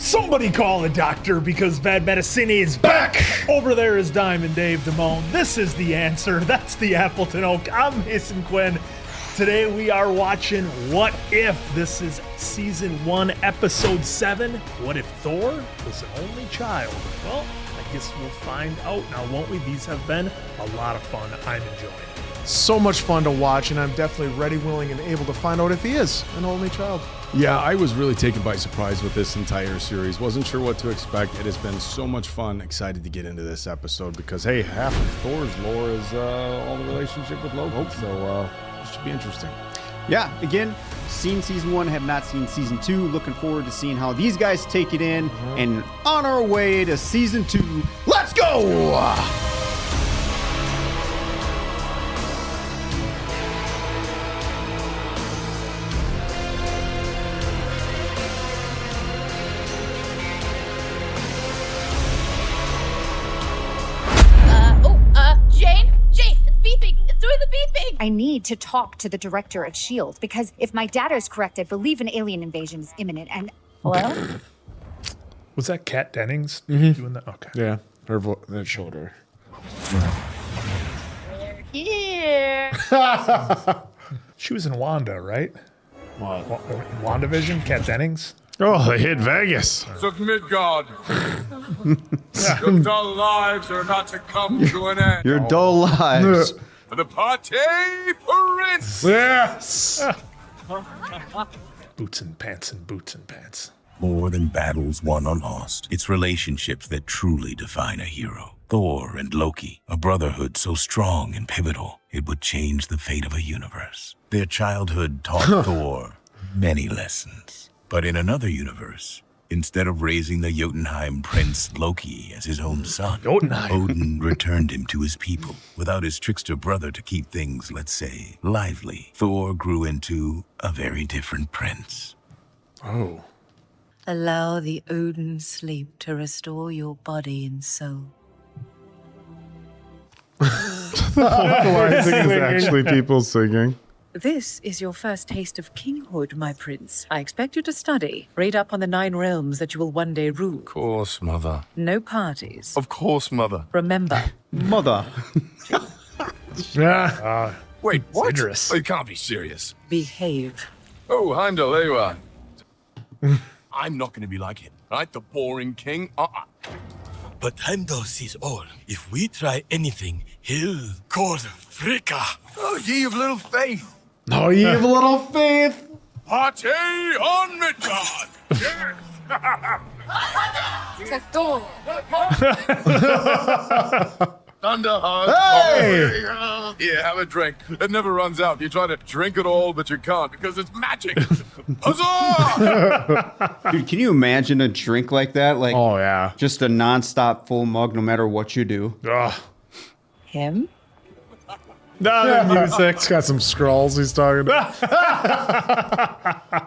Somebody call a doctor because Bad Medicine is back. Over there is Diamond Dave Damone. This is The Answer. That's the Appleton Oak. I'm Mason Quinn. Today we are watching What If. This is season 1, episode 7. What if Thor was an only child? Well, I guess we'll find out now, won't we? These have been a lot of fun. I'm enjoying it. So much fun to watch, and I'm definitely ready, willing, and able to find out if he is an only child. Yeah, I was really taken by surprise with this entire series. Wasn't sure what to expect. It has been so much fun. Excited to get into this episode because, hey, half of Thor's lore is all the relationship with Loki. So it should be interesting. Yeah, again, seen season 1, have not seen season 2. Looking forward to seeing how these guys take it in. And on our way to season 2, let's go! I need to talk to the director of S.H.I.E.L.D. because if my data is correct, I believe an alien invasion is imminent. And hello? Was that Kat Dennings doing that? Okay. Yeah, that shoulder. Here. She was in Wanda, right? What? WandaVision, Kat Dennings. Oh, they hit Vegas. Submit, God. Your dull lives are not to come to an end. Your dull lives. For the party prince. Yes! Boots and pants and boots and pants. More than battles won or lost, it's relationships that truly define a hero. Thor and Loki, a brotherhood so strong and pivotal, it would change the fate of a universe. Their childhood taught Thor many lessons. But in another universe, instead of raising the Jotunheim prince Loki as his own son, Odin returned him to his people. Without his trickster brother to keep things, let's say, lively, Thor grew into a very different prince. Oh. Allow the Odin sleep to restore your body and soul. Vocalizing is actually people singing. This is your first taste of kinghood, my prince. I expect you to study. Read up on the 9 realms that you will one day rule. Of course, mother. No parties. Of course, mother. Remember. Mother. Yeah. Wait, what? Idris. Oh, you can't be serious. Behave. Oh, Heimdall, there you are. I'm not going to be like him, right? The boring king. But Heimdall sees all. If we try anything, he'll call Frigga. Oh, ye of little faith. Oh, you have a little faith. Party on Midgard. Yes. Thunderheart. Hey! Yeah, have a drink. It never runs out. You try to drink it all, but you can't because it's magic. Huzzah! Dude, can you imagine a drink like that? Like, Oh, yeah. just a nonstop full mug no matter what you do. Ugh. Him? No, the music. It's got some scrolls he's talking about.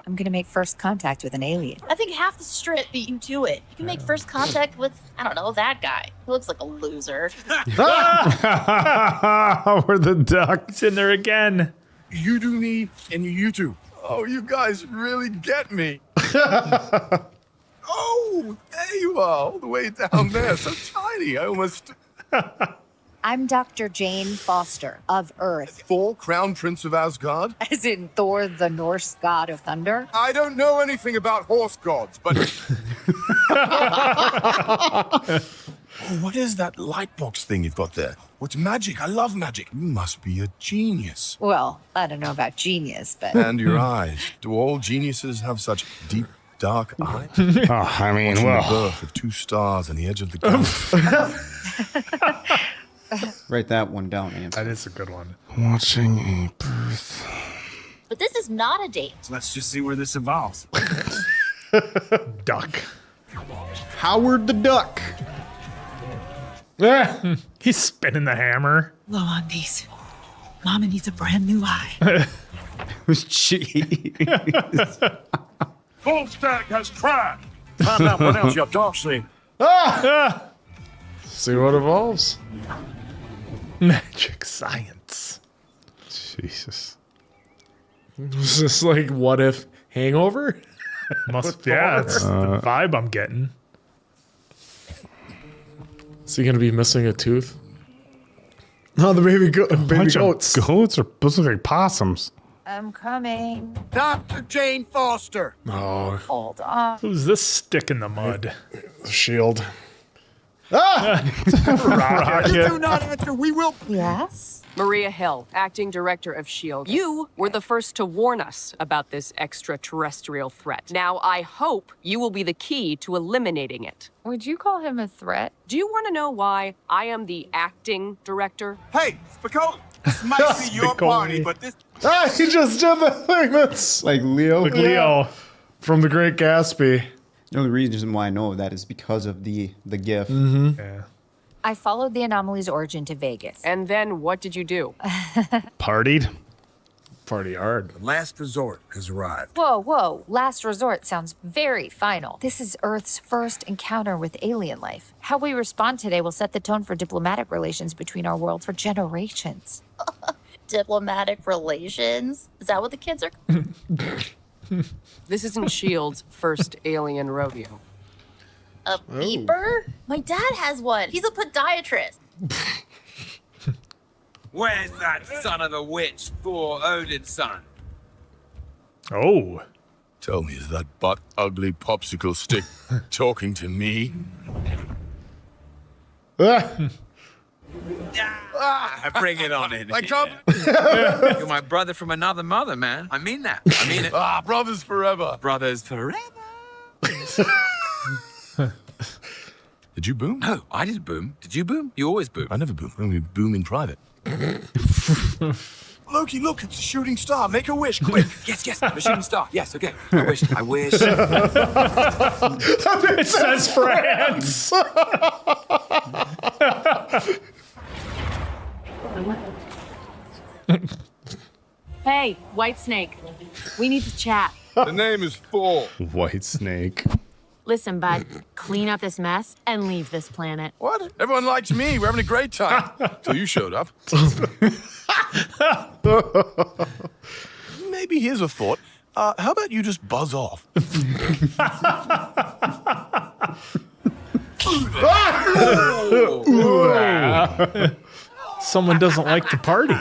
I'm going to make first contact with an alien. I think half the strip beat you to it. You can make first contact with, I don't know, that guy. He looks like a loser. We're the duck. It's in there again. You do me and you do. Oh, you guys really get me. Oh, there you are, all the way down there. So tiny. I almost... I'm Dr. Jane Foster of Earth, Thor, Crown Prince of Asgard? as in Thor, the Norse god of thunder. I don't know anything about horse gods, but... Oh, what is that light box thing you've got there? What's magic? I love magic. You must be a genius. Well, I don't know about genius, but And your eyes. Do all geniuses have such deep, dark eyes? Oh, I mean, Watching the well. birth of 2 stars on the edge of the galaxy. Write that one down, Anne. That is a good one. Watching a birth. But this is not a date. Let's just see where this evolves. Duck. Howard the Duck. Yeah. He's spinning the hammer. Low on these. Mama needs a brand new eye. Jeez. Full stack has crashed. Find out what else your dog seen. See what evolves. Magic science. Jesus. Is this like what if hangover? Yeah, it's the vibe I'm getting. Is he gonna be missing a tooth? No, the baby goats. Goats or those look like possums. I'm coming. Dr. Jane Foster. Oh, Hold on. Who's this stick in the mud? shield. Rocket. Do not answer. We will. Yes? Maria Hill, acting director of S.H.I.E.L.D. You were the first to warn us about this extraterrestrial threat. Now, I hope you will be the key to eliminating it. Would you call him a threat? Do you want to know why I am the acting director? Hey, Spicoli. This might be your party, but this. He just did the thing that's Like Leo. Like Leo. from The Great Gatsby. The only reason why I know of that is because of the GIF. Yeah. I followed the anomaly's origin to Vegas. And then what did you do? Partied. Party hard. Last resort has arrived. Whoa. Last resort sounds very final. This is Earth's first encounter with alien life. How we respond today will set the tone for diplomatic relations between our world for generations. Diplomatic relations? Is that what the kids are? This isn't S.H.I.E.L.D.'s first alien rodeo. A beeper? My dad has one. He's a podiatrist. Where's that son of a witch, Thor, Odin's son? Oh. Tell me, is that butt ugly popsicle stick talking to me? Bring it on in. Like Trump? You're my brother from another mother, man. I mean that. I mean it. Brothers forever. Brothers forever. Did you boom? No, I didn't boom. Did you boom? You always boom. I never boom. I only boom in private. Loki, look, it's a shooting star. Make a wish, quick. Yes, the shooting star. Yes, okay. I wish. It says France. Hey, White Snake. We need to chat. The name is Thor. White snake. Listen, bud. Clean up this mess and leave this planet. What? Everyone likes me. We're having a great time. Till you showed up. Maybe here's a thought. How about you just buzz off? Someone doesn't like the party.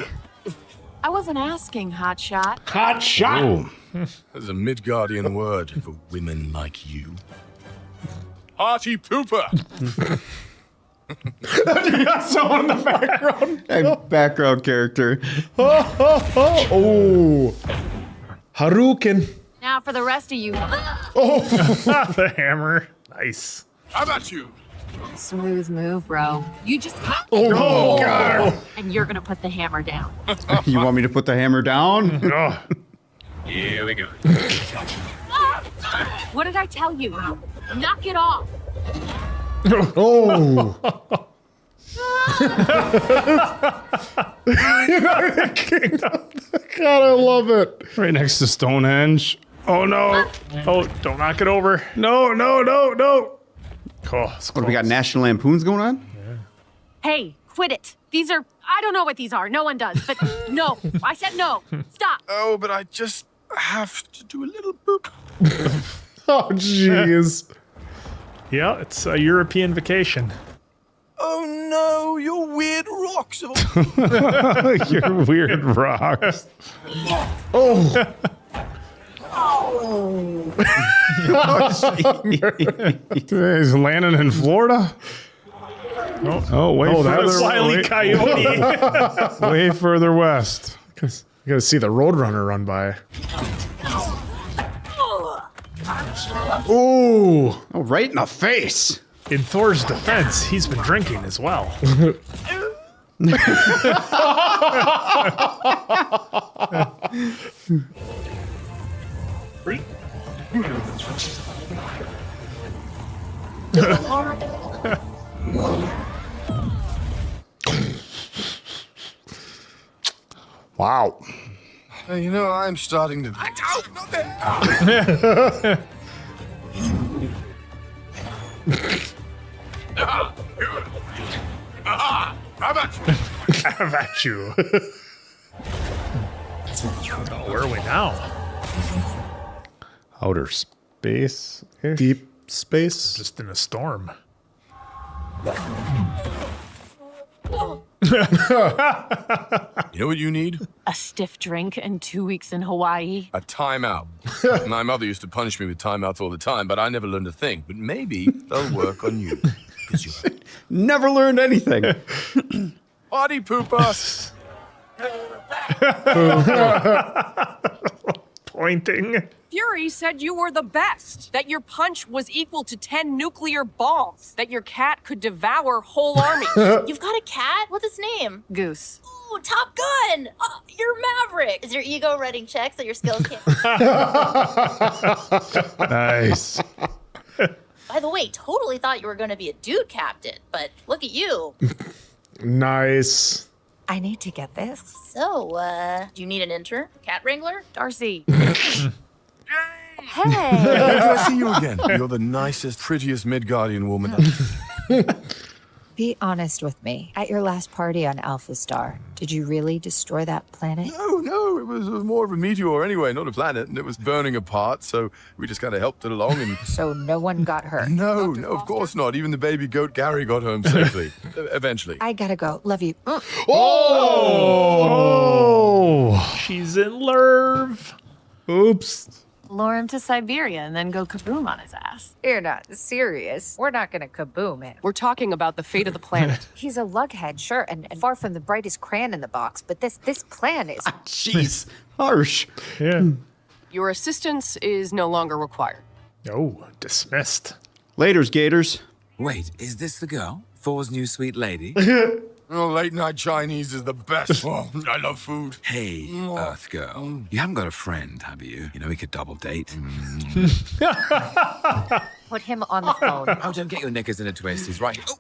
I wasn't asking, hotshot. Hot shot. Oh. There's a Midgardian word for women like you. Hearty pooper. You got someone in the background. A background character. Oh. Haruken. Now for the rest of you. The hammer. Nice. How about you? Smooth move, bro. You just... Oh, God. And you're gonna put the hammer down. You want me to put the hammer down? Oh. Here we go. What did I tell you? Knock it off. Oh. God, I love it. Right next to Stonehenge. Oh, no. Oh, don't knock it over. No. Oh, What, do we got National Lampoons going on? Hey, quit it. These are... I don't know what these are. No one does. But no. I said no. Stop. Oh, but I just have to do a little boop. Oh, jeez. Yeah, it's a European vacation. Oh no, your weird rocks. Your weird rocks. Oh. He's landing in Florida. Oh, way further. Wile E. Coyote. Way further west. You gotta see the Roadrunner run by. Ooh. Oh, right in the face. In Thor's defense, he's been drinking as well. Wow. You know, I'm starting to. How About you. Oh, where are we now? Outer Space. Deep space. Just in a storm. You know what you need? A stiff drink and 2 weeks in Hawaii. A timeout. My mother used to punish me with timeouts all the time, but I never learned a thing. But maybe they'll work on you. 'Cause you're Never learned anything. body pooper. Pointing. Fury said you were the best, that your punch was equal to 10 nuclear bombs, that your cat could devour whole armies. You've got a cat? What's its name? Goose. Ooh, Top Gun! You're Maverick! Is your ego writing checks that your skills can't? Nice. By the way, totally thought you were going to be a dude captain, but look at you. Nice. I need to get this. So, do you need an intern? Cat wrangler? Darcy. Hey! Good to see you again. You're the nicest, prettiest Midgardian woman. Be honest with me. At your last party on Alpha Star, did you really destroy that planet? No, it was more of a meteor anyway, not a planet, and it was burning apart, so we just kind of helped it along and... So no one got hurt? No, of course not. Even the baby goat Gary got home safely. Eventually. I gotta go. Love you. Oh! She's in love. Oops. Lure him to Siberia and then go kaboom on his ass. You're not serious. We're not gonna kaboom him. We're talking about the fate of the planet. He's a lughead, sure, and far from the brightest crayon in the box, but this plan is... Jeez, harsh. Yeah. Your assistance is no longer required. Oh, dismissed. Laters, Gators. Wait, is this the girl? Thor's new sweet lady? Oh, late night Chinese is the best. Oh, I love food. Hey, Earth girl. You haven't got a friend, have you? You know, we could double date. Put him on the phone. Oh, don't get your knickers in a twist. He's right here. Oh.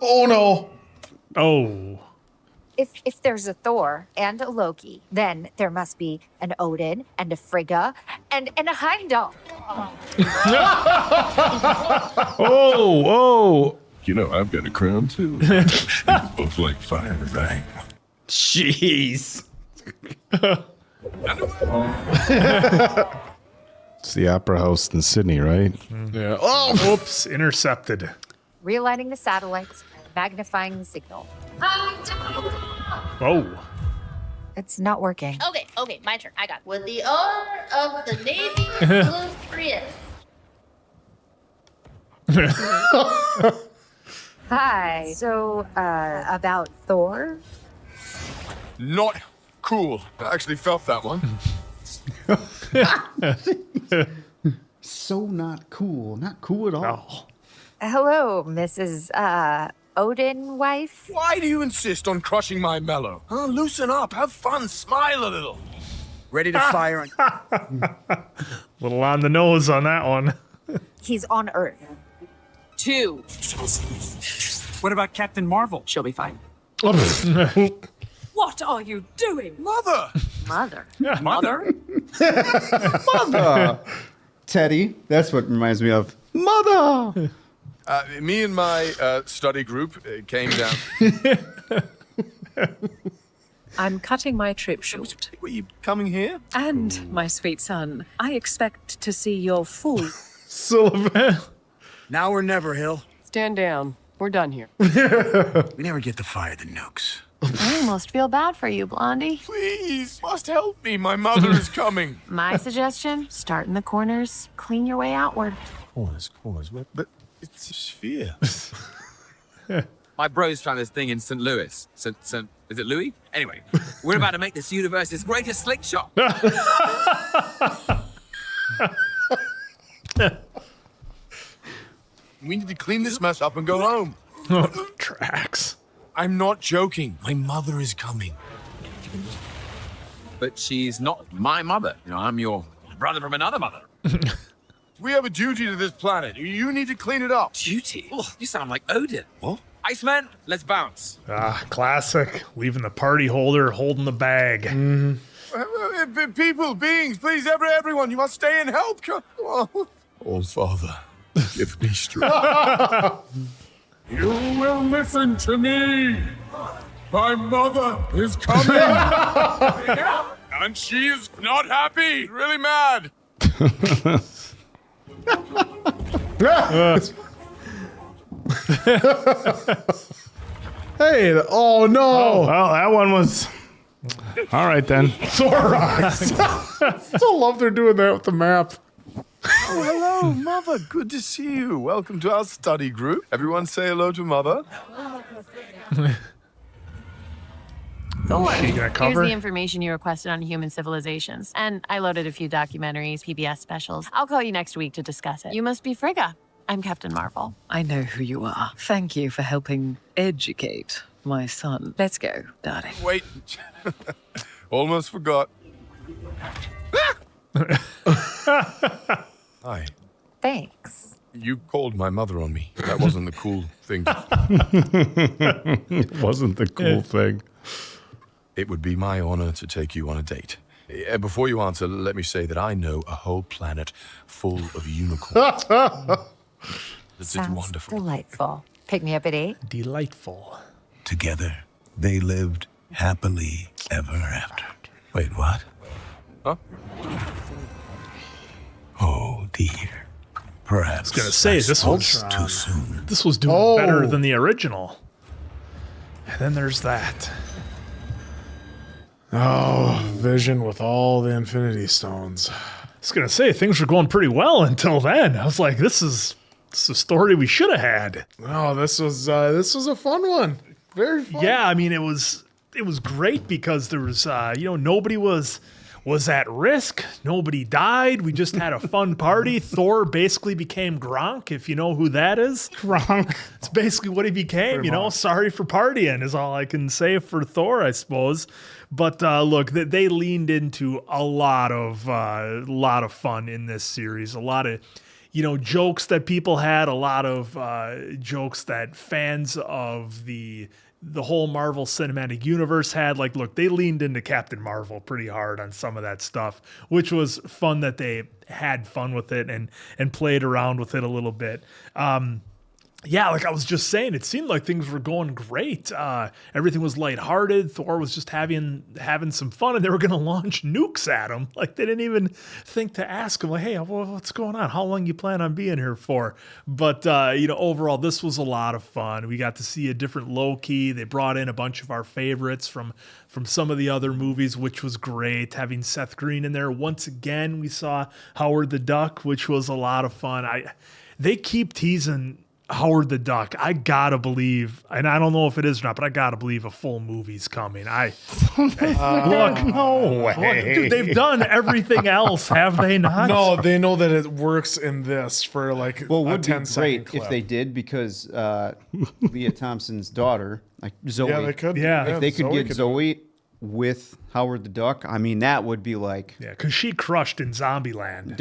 Oh no. Oh. If there's a Thor and a Loki, then there must be an Odin and a Frigga and a Heimdall. Oh. You know, I've got a crown too. Both like fire, right? Jeez. It's the Opera House in Sydney, right? Yeah. Oh, whoops. Intercepted. Realigning the satellites, magnifying the signal. Oh. It's not working. Okay, my turn. I got it. With the honor of the Navy Blue Prius. Hi. So, about Thor? Not cool. I actually felt that one. So not cool. Not cool at all. Oh. Hello, Mrs. Odin wife? Why do you insist on crushing my mellow? Huh? Loosen up, have fun, smile a little. Ready to fire on... Little on the nose on that one. He's on Earth. 2. What about Captain Marvel? She'll be fine. What are you doing? Mother! Mother. Mother? Mother. Teddy. That's what reminds me of Mother. Me and my study group came down. I'm cutting my trip short. Were you coming here? And, my sweet son, I expect to see your full... Sullivan. Now or never, Hill. Stand down. We're done here. We never get to fire the nukes. I almost feel bad for you, Blondie. Please, must help me. My mother is coming. My suggestion, start in the corners, clean your way outward. Corners. But it's a sphere. My bros found this thing in St. Louis. Is it Louis? Anyway, we're about to make this universe's greatest slick shot. We need to clean this mess up and go home. Tracks. I'm not joking. My mother is coming. But she's not my mother. You know, I'm your brother from another mother. We have a duty to this planet. You need to clean it up. Duty? Oh, you sound like Odin. What? Iceman, let's bounce. Ah, classic. Leaving the party holder holding the bag. People, beings, please, everyone, you must stay and help. All Father, give me strength. You will listen to me. My mother is coming. And she is not happy, really mad. Hey, oh no. Oh, well, that one was... All right, then. Thor rocks. Still love they're doing that with the map. Oh, hello, Mother. Good to see you. Welcome to our study group. Everyone say hello to Mother. Thor, She gonna here's cover? the information you requested on human civilizations. And I loaded a few documentaries, PBS specials. I'll call you next week to discuss it. You must be Frigga. I'm Captain Marvel. I know who you are. Thank you for helping educate my son. Let's go, darling. Wait. Almost forgot. Hi. Thanks. You called my mother on me. That wasn't the cool thing. It wasn't the cool thing. It would be my honor to take you on a date. Before you answer, let me say that I know a whole planet full of unicorns. This is Sounds wonderful. delightful. Pick me up at 8. Delightful. Together, they lived happily ever after. Wait, what? Huh? Oh, dear. Perhaps I was gonna say this was too soon. This was doing better than the original. And then there's that. Oh, Vision with all the Infinity Stones. I was gonna say things were going pretty well until then. I was like, this is a story we should have had. Oh, this was a fun one. Very fun. Yeah, I mean it was great because there was nobody was at risk. Nobody died. We just had a fun party. Thor basically became Gronk, if you know who that is. Gronk. It's basically what he became, Sorry for partying is all I can say for Thor, I suppose. But look, they leaned into a lot of fun in this series. A lot of jokes that people had, a lot of jokes that fans of the whole Marvel Cinematic Universe had. Like, look, they leaned into Captain Marvel pretty hard on some of that stuff, which was fun that they had fun with it and played around with it a little bit. Yeah, like I was just saying, it seemed like things were going great. Everything was lighthearted. Thor was just having some fun, and they were going to launch nukes at him. Like they didn't even think to ask him, like, "Hey, what's going on? How long you plan on being here for?" But overall, this was a lot of fun. We got to see a different Loki. They brought in a bunch of our favorites from some of the other movies, which was great. Having Seth Green in there once again, we saw Howard the Duck, which was a lot of fun. They keep teasing Howard the Duck. I gotta believe, and I don't know if it is or not, but I gotta believe a full movie's coming. Look, no way. Look, dude, they've done everything else, have they not? No, they know that it works in this for like Well, it a would be 10-second great clip. if they did, because Leah Thompson's daughter, like Zoe. Yeah, they could. Yeah. If they could Zoe get could- Zoe with Howard the Duck, I mean, that would be like. Yeah, because she crushed in Zombieland.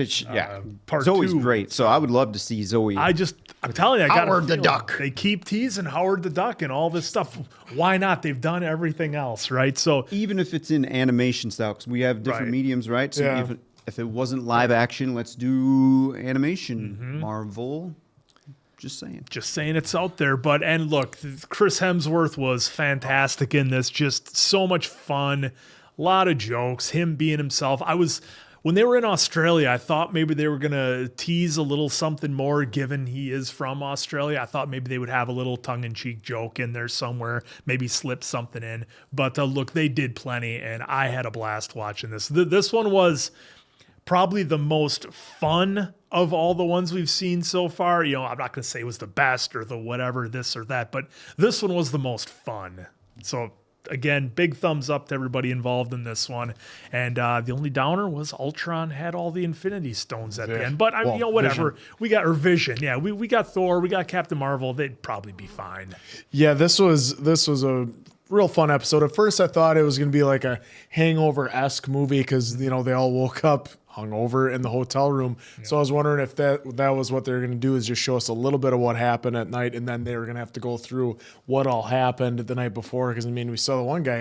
Part Zoe's 2. great, so I would love to see Zoe. I'm telling you, I got Howard the Duck. They keep teasing Howard the Duck and all this stuff. Why not? They've done everything else, right? So even if it's in animation style, because we have different Right. mediums, right? So Yeah. if it wasn't live action, let's do animation. Mm-hmm. Marvel. Just saying it's out there. And look, Chris Hemsworth was fantastic in this. Just so much fun. A lot of jokes. Him being himself. When they were in Australia, I thought maybe they were going to tease a little something more, given he is from Australia. I thought maybe they would have a little tongue-in-cheek joke in there somewhere, maybe slip something in. But look, they did plenty, and I had a blast watching this. This one was probably the most fun of all the ones we've seen so far. I'm not going to say it was the best or the whatever, this or that, but this one was the most fun. So again, big thumbs up to everybody involved in this one. And the only downer was Ultron had all the Infinity Stones at the end. But whatever. Vision. We got Vision. Yeah, we got Thor. We got Captain Marvel. They'd probably be fine. Yeah, this was a real fun episode. At first, I thought it was going to be like a Hangover-esque movie because they all woke up hungover in the hotel room. Yeah. So I was wondering if that was what they were going to do, is just show us a little bit of what happened at night, and then they were going to have to go through what all happened the night before. Because we saw the one guy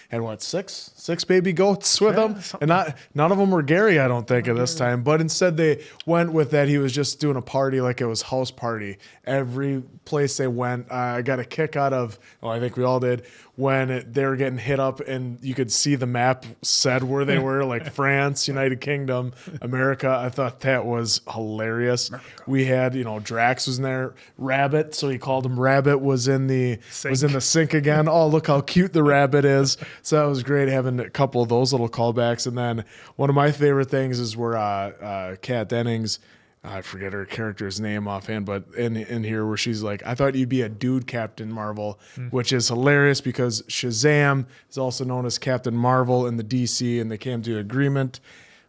had what, six baby goats with him, and none of them were Gary, I don't think, at this time. But instead they went with that he was just doing a party like it was house party. Every place they went, I got a kick out of. I think we all did. When they were getting hit up and you could see the map said where they were, like France, United Kingdom. Kingdom, America. I thought that was hilarious. We had, Drax was in there, Rabbit, so he called him Rabbit, was in the sink again. Oh, look how cute the rabbit is. So that was great having a couple of those little callbacks. And then one of my favorite things is where Kat Dennings, I forget her character's name offhand, but in here where she's like, I thought you'd be a dude Captain Marvel, which is hilarious because Shazam is also known as Captain Marvel in the DC, and they came to an agreement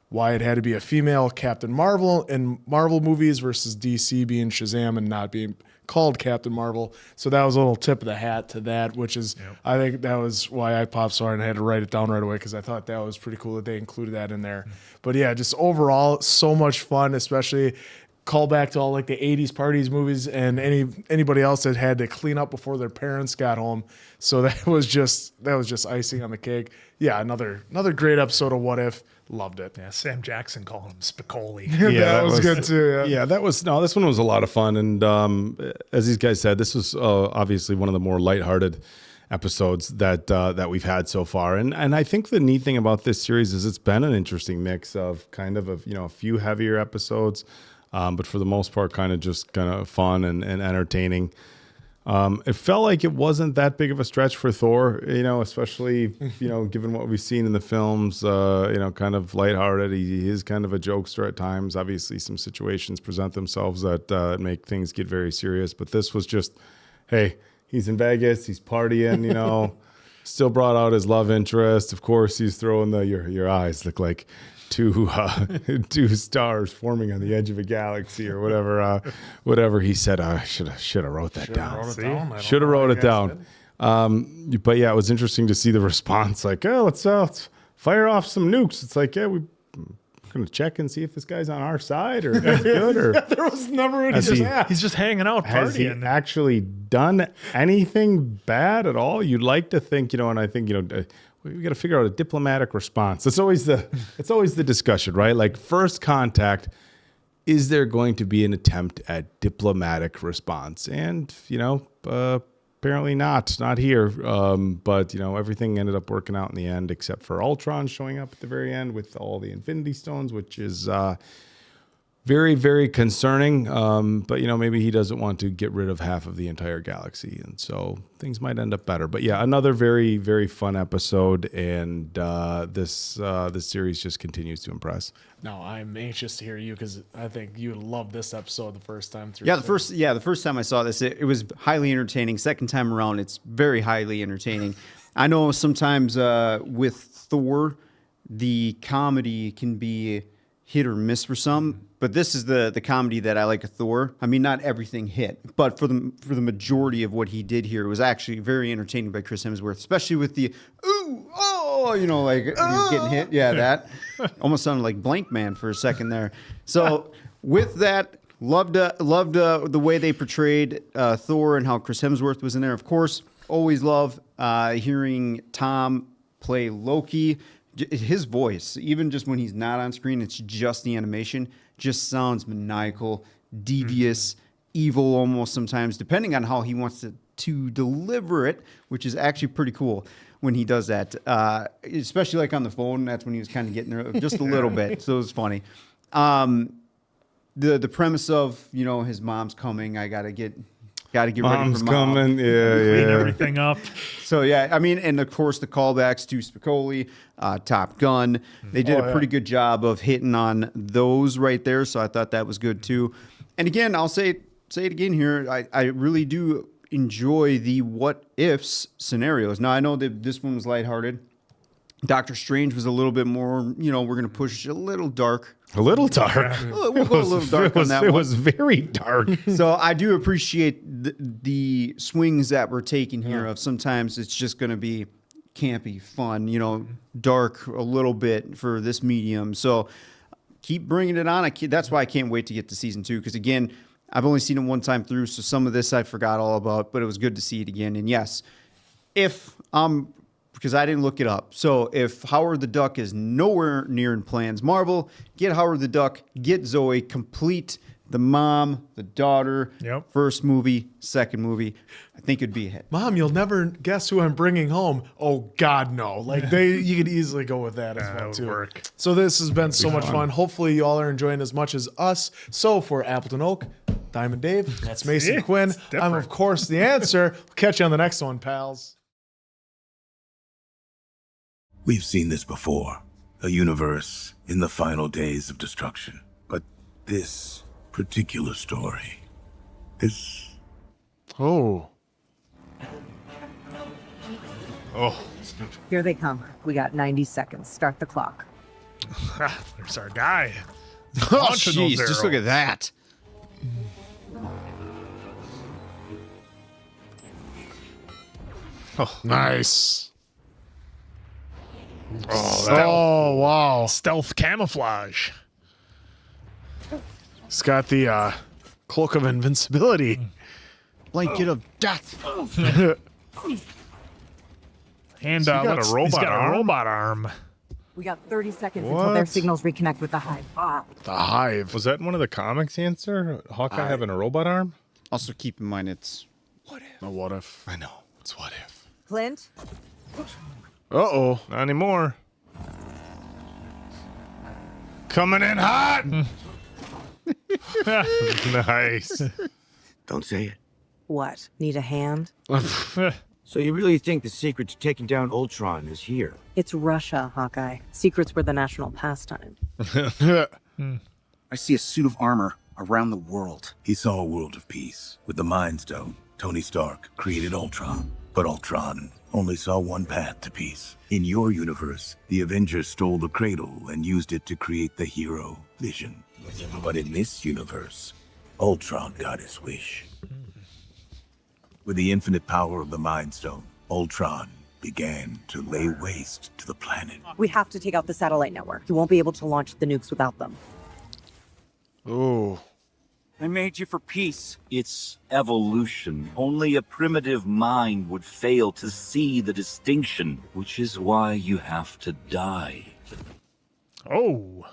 why it had to be a female Captain Marvel in Marvel movies versus DC being Shazam and not being called Captain Marvel. So that was a little tip of the hat to that, which is, I think that was why I popped so hard and I had to write it down right away because I thought that was pretty cool that they included that in there. But yeah, just overall, so much fun, especially call back to all like the 80s parties movies and anybody else that had to clean up before their parents got home. So that was just icing on the cake. Yeah, another great episode of What If. Loved it. Yeah, Sam Jackson calling him Spicoli. Yeah, that was good too. Yeah, this one was a lot of fun. And as these guys said, this was obviously one of the more lighthearted episodes that we've had so far. And I think the neat thing about this series is it's been an interesting mix of kind of a few heavier episodes, but for the most part, kind of fun and entertaining. It felt like it wasn't that big of a stretch for Thor, especially, given what we've seen in the films, kind of lighthearted. He is kind of a jokester at times. Obviously, some situations present themselves that make things get very serious. But this was just, hey, he's in Vegas, he's partying, still brought out his love interest. Of course, he's throwing your eyes look like two stars forming on the edge of a galaxy or whatever he said. I should have wrote that down. Should have wrote it down. But yeah, it was interesting to see the response. Like, oh, let's fire off some nukes. It's like, yeah, we're going to check and see if this guy's on our side or if he's good. Or there was never any. He's just hanging out, has he partying. actually done anything bad at all? You'd like to think, and I think, we got to figure out a diplomatic response. It's always the discussion, right? Like first contact, is there going to be an attempt at diplomatic response? And, apparently not here. But, everything ended up working out in the end, except for Ultron showing up at the very end with all the Infinity Stones, which is very, very concerning. But, maybe he doesn't want to get rid of half of the entire galaxy. And so things might end up better. But yeah, another very, very fun episode. And this series just continues to impress. No, I'm anxious to hear you because I think you would love this episode the first time through. Yeah, the first time I saw this, it was highly entertaining. Second time around, it's very highly entertaining. I know sometimes with Thor, the comedy can be hit or miss for some, but this is the comedy that I like of Thor. I mean, not everything hit, but for the majority of what he did here, it was actually very entertaining by Chris Hemsworth, especially with the ooh, oh, like he's getting hit. Yeah, that almost sounded like Blank Man for a second there. So with that, loved the way they portrayed Thor and how Chris Hemsworth was in there. Of course, always love hearing Tom play Loki. His voice, even just when he's not on screen, it's just the animation, just sounds maniacal, devious, evil almost sometimes, depending on how he wants to deliver it, which is actually pretty cool when he does that. Especially like on the phone, that's when he was kind of getting there just a little bit, so it was funny. The premise of, his mom's coming, I gotta get ready for Mom. Coming, Clean everything up. So yeah, I mean, and of course the callbacks to Spicoli, Top Gun, they did a pretty good job of hitting on those right there. So I thought that was good too. And again, I'll say it again here. I really do enjoy the what ifs scenarios. Now I know that this one was lighthearted. Doctor Strange was a little bit more, we're going to push a little dark. A little dark. We'll go a little dark on that one. It was very dark. So I do appreciate the swings that we're taking here of sometimes it's just going to be campy, fun, dark a little bit for this medium. So keep bringing it on. That's why I can't wait to get to season 2 because, again, I've only seen it one time through, so some of this I forgot all about, but it was good to see it again. And yes, because I didn't look it up. So if Howard the Duck is nowhere near in plans, Marvel, get Howard the Duck, get Zoe, complete the mom, the daughter, Yep. first movie, second movie. I think it'd be a hit. Mom, you'll never guess who I'm bringing home. Oh God, no! Like you could easily go with that as That well would too. work. So this has been so much fun. Hopefully you all are enjoying as much as us. So for Appleton Oak, Diamond Dave, that's Mason Yeah, Quinn. it's I'm different. of course the answer. We'll catch you on the next one, pals. We've seen this before. A universe in the final days of destruction. But this particular story is... Oh. Here they come. We got 90 seconds. Start the clock. There's our guy. Oh, Launching those jeez, just look arrows. at that. Nice. Oh, wow. stealth camouflage. He's got the cloak of invincibility. Blanket of death. And got a he's robot got a arm? robot arm. We got 30 seconds until their What? signals reconnect with the hive. The hive. Was that one of the comics answer? Hawkeye having a robot arm? Also, keep in mind it's A what if? I know. It's what if. Clint? Uh-oh. Not anymore. Coming in hot. Nice. Don't say it. What? Need a hand? So you really think the secret to taking down Ultron is here? It's Russia, Hawkeye. Secrets were the national pastime. I see a suit of armor around the world. He saw a world of peace. With the Mind Stone, Tony Stark created Ultron. But Ultron only saw one path to peace. In your universe, the Avengers stole the cradle and used it to create the hero Vision. But in this universe, Ultron got his wish. With the infinite power of the Mind Stone, Ultron began to lay waste to the planet. We have to take out the satellite network. You won't be able to launch the nukes without them. Ooh. I made you for peace. It's evolution. Only a primitive mind would fail to see the distinction, which is why you have to die. Oh.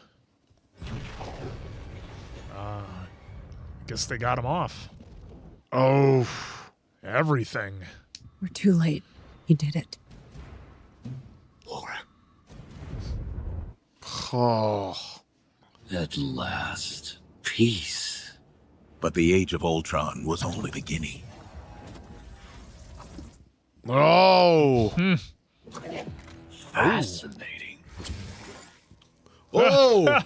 Guess they got him off. Oh. Everything. We're too late. He did it. Laura. Oh. At last, peace. But the age of Ultron was only beginning. Oh. Fascinating. Oh.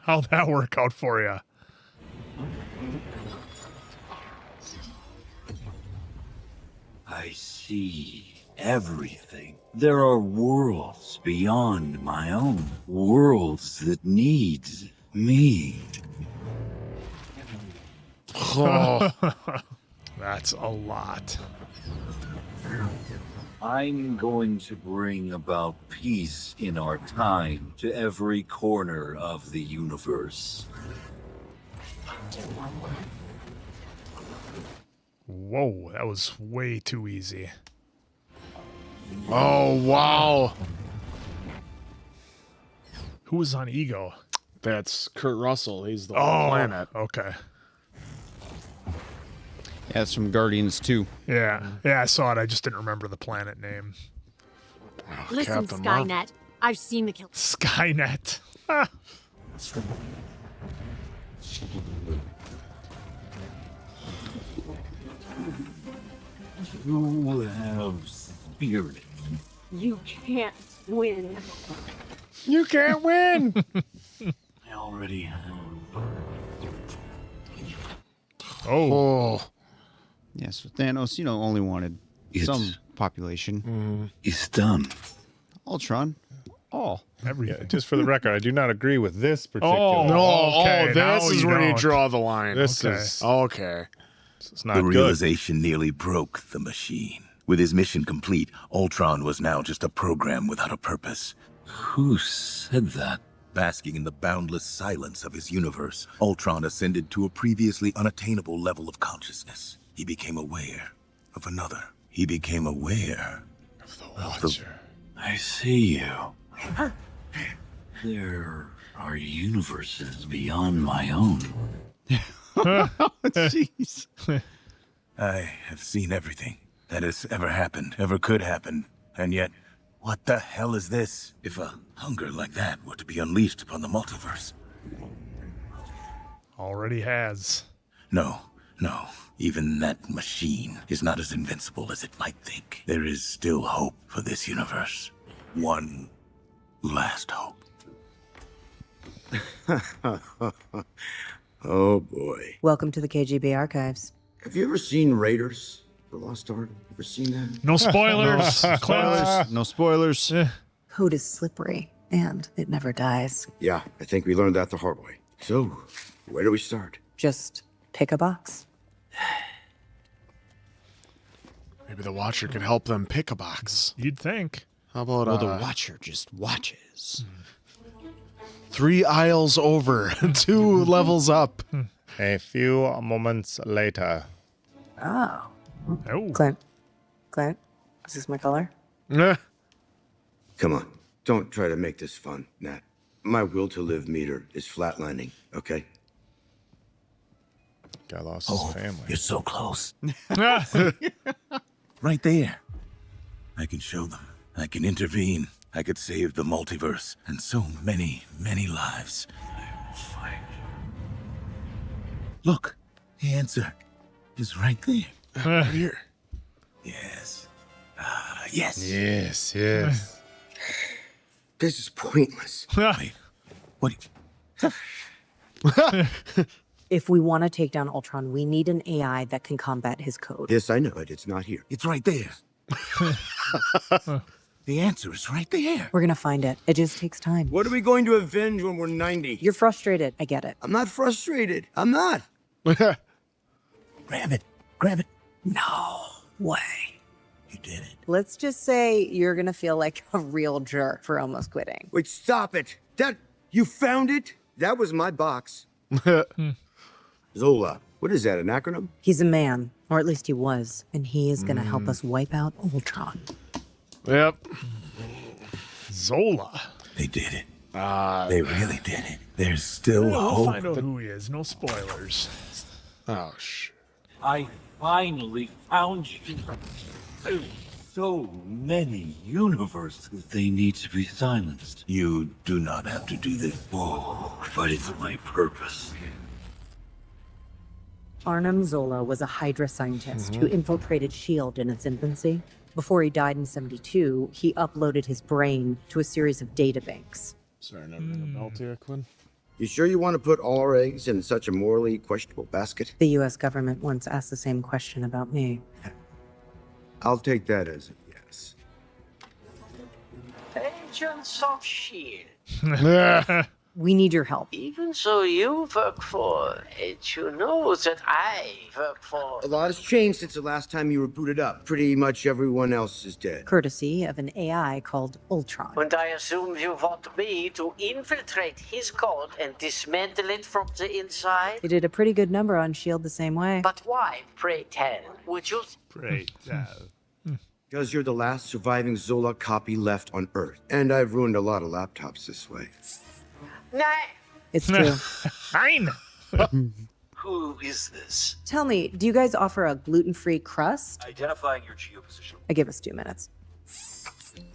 How'd that work out for you? I see everything. There are worlds beyond my own. Worlds that need me. Oh. That's a lot. I'm going to bring about peace in our time to every corner of the universe. Whoa, that was way too easy. Oh, wow. Who was on Ego? That's Kurt Russell. He's the planet. Okay. Yeah, it's from Guardians 2. Yeah. Yeah, I saw it. I just didn't remember the planet name. Listen, Captain Skynet. I've seen the kill. Skynet. Ah. You have spirit. You can't win. You can't win. I already have. Oh. Yeah, so Thanos, only wanted some population. It's done. Ultron. All. Everything. Yeah, just for the record, I do not agree with this particular. Oh, No. okay, Oh, now this is you where you don't. draw the line. This Okay. is Okay. it's not The good. realization nearly broke the machine. With his mission complete, Ultron was now just a program without a purpose. Who said that? Basking in the boundless silence of his universe, Ultron ascended to a previously unattainable level of consciousness. He became aware of another. He became aware of the Watcher. I see you. There are universes beyond my own. Jeez. I have seen everything that has ever happened, ever could happen, and yet, what the hell is this? If a hunger like that were to be unleashed upon the multiverse. Already has. No. Even that machine is not as invincible as it might think. There is still hope for this universe. One last hope. Oh boy. Welcome to the KGB archives. Have you ever seen Raiders? The Lost Ark? Ever seen that? No spoilers. No spoilers. Code is slippery, and it never dies. Yeah, I think we learned that the hard way. So, where do we start? Just pick a box. Maybe the Watcher could help them pick a box. You'd think. How about Well, the Watcher just watches. 3 aisles over, 2 levels up. A few moments later. Oh. Oh. Clint, is this my color? Come on, don't try to make this fun, Nat. My will to live meter is flatlining, okay? Guy lost his family. You're so close. Right there. I can show them. I can intervene. I could save the multiverse and so many, many lives. Look, the answer is right there. Right here. Yes. Yes. Yes. This is pointless. Wait, what? If we want to take down Ultron, we need an AI that can combat his code. Yes, I know it. It's not here. It's right there. The answer is right there. We're gonna find it. It just takes time. What are we going to avenge when we're 90? You're frustrated. I get it. I'm not frustrated. I'm not. Grab it. No way. You did it. Let's just say you're gonna feel like a real jerk for almost quitting. Wait, stop it. You found it? That was my box. Zola. What is that, an acronym? He's a man, or at least he was, and he is gonna help us wipe out Ultron. Yep. Zola. They did it. They really did it. There's still We'll hope. find out who he is. No spoilers. Oh, shit. I finally found you. There's so many universes. They need to be silenced. You do not have to do this. But it's my purpose. Arnim Zola was a Hydra scientist who infiltrated S.H.I.E.L.D. in its infancy. Before he died in '72, he uploaded his brain to a series of databanks. Sorry, not ringing a bell to you, Quinn. You sure you want to put all our eggs in such a morally questionable basket? The U.S. government once asked the same question about me. I'll take that as a yes. Agents of S.H.I.E.L.D. We need your help. Even so, you work for it. You know that I work for. A lot has changed since the last time you were booted up. Pretty much everyone else is dead. Courtesy of an AI called Ultron. And I assume you want me to infiltrate his code and dismantle it from the inside? They did a pretty good number on S.H.I.E.L.D. the same way. But why, pray tell? Would you? Pray tell. Because you're the last surviving Zola copy left on Earth. And I've ruined a lot of laptops this way. Nah. It's true. Fine. Who is this? Tell me, do you guys offer a gluten-free crust? Identifying your geoposition. I give us 2 minutes.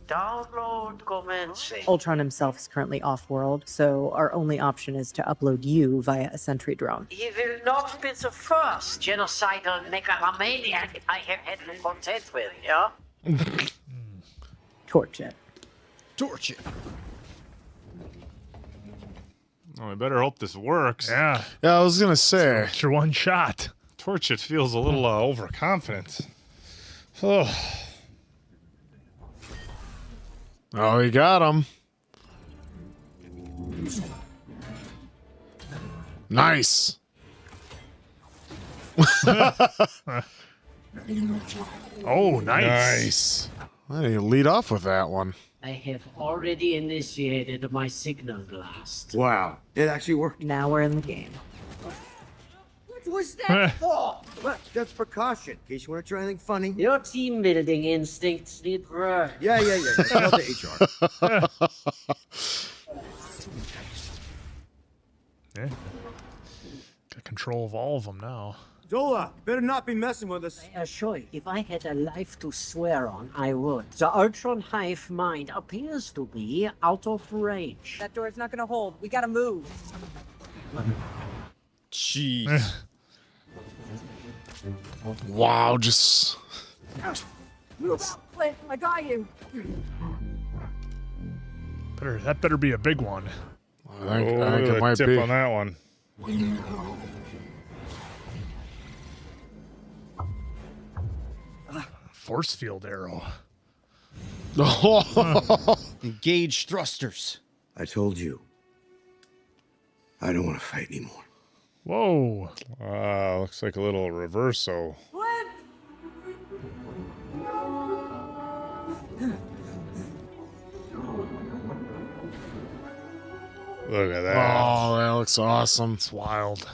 Download commencing. Ultron himself is currently off-world, so our only option is to upload you via a sentry drone. He will not be the first genocidal megalomaniac I have had contact with, yeah? Torch it. Torch it. Oh, we better hope this works. Yeah. Yeah, I was gonna say. Extra one shot. Torch it feels a little overconfident. Oh. Oh, he got him. Nice. Oh, nice. Nice. Why didn't you lead off with that one? I have already initiated my signal blast. Wow, it actually worked. Now we're in the game. What was that for? Well, that's precaution, in case you want to try anything funny. Your team building instincts need work. Yeah. Tell the HR. Yeah. Got control of all of them now. Zola, better not be messing with us. I assure you, if I had a life to swear on, I would. The Ultron hive mind appears to be out of range. That door's not gonna hold. We gotta move. Jeez. Wow, just... Clint, I got you. That better be a big one. I think it might tip be. on that one. Force field arrow. Engage thrusters. I told you. I don't want to fight anymore. Whoa. Looks like a little reverso. What? Look at that. Oh, that looks awesome. It's wild.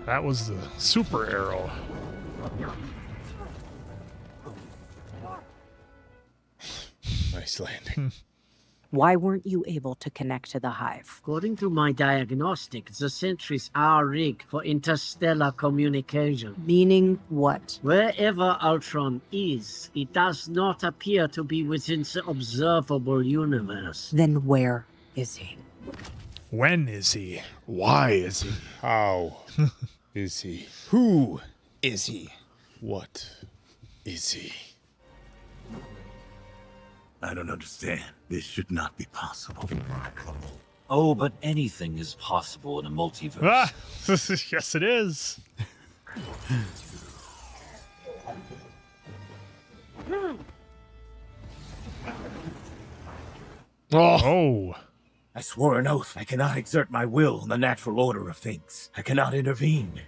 That was the super arrow. Nice landing. Why weren't you able to connect to the hive? According to my diagnostic, the sentries are rigged for interstellar communication. Meaning what? Wherever Ultron is, it does not appear to be within the observable universe. Then where is he? When is he? Why is he? How is he? Who is he? What is he? I don't understand. This should not be possible. Oh, but anything is possible in a multiverse. Ah, yes, it is. Oh. I swore an oath I cannot exert my will on the natural order of things. I cannot intervene.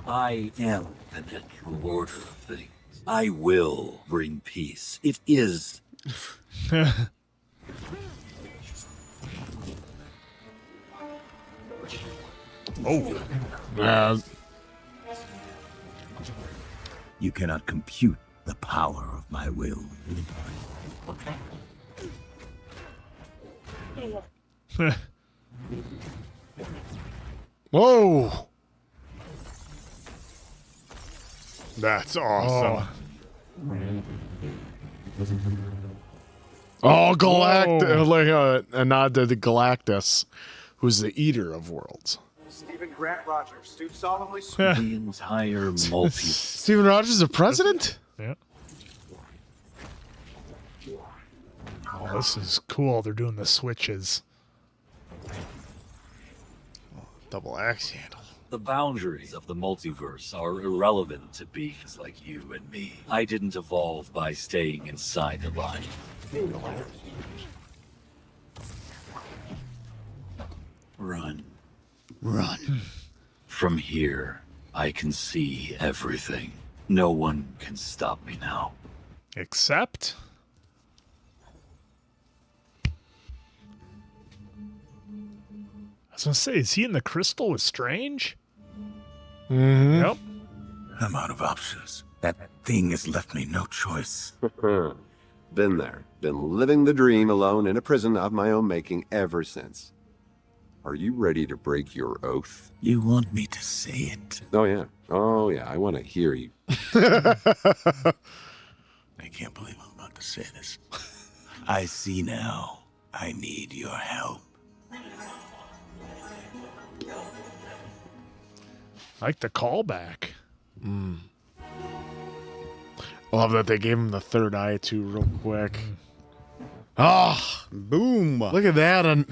I am the natural order of things. I will bring peace. It is. Oh. Yeah. You cannot compute the power of my will. Whoa. That's awesome. Oh, like a nod to the Galactus, who's the eater of worlds. Stephen Grant Rogers, do solemnly swear. The entire multiverse. Stephen Rogers is the president? Yeah. Oh, this is cool. They're doing the switches. Double axe handle. The boundaries of the multiverse are irrelevant to beings like you and me. I didn't evolve by staying inside the line. Run. Run. From here, I can see everything. No one can stop me now. Except? I was gonna say, is he in the crystal with Strange? Mm-hmm. Yep. I'm out of options. That thing has left me no choice. Been there. Been living the dream alone in a prison of my own making ever since. Are you ready to break your oath? You want me to say it? Oh, yeah. Oh, yeah. I want to hear you. I can't believe I'm about to say this. I see now. I need your help. I like the callback. I love that they gave him the third eye too, real quick. Ah, boom! Look at that, and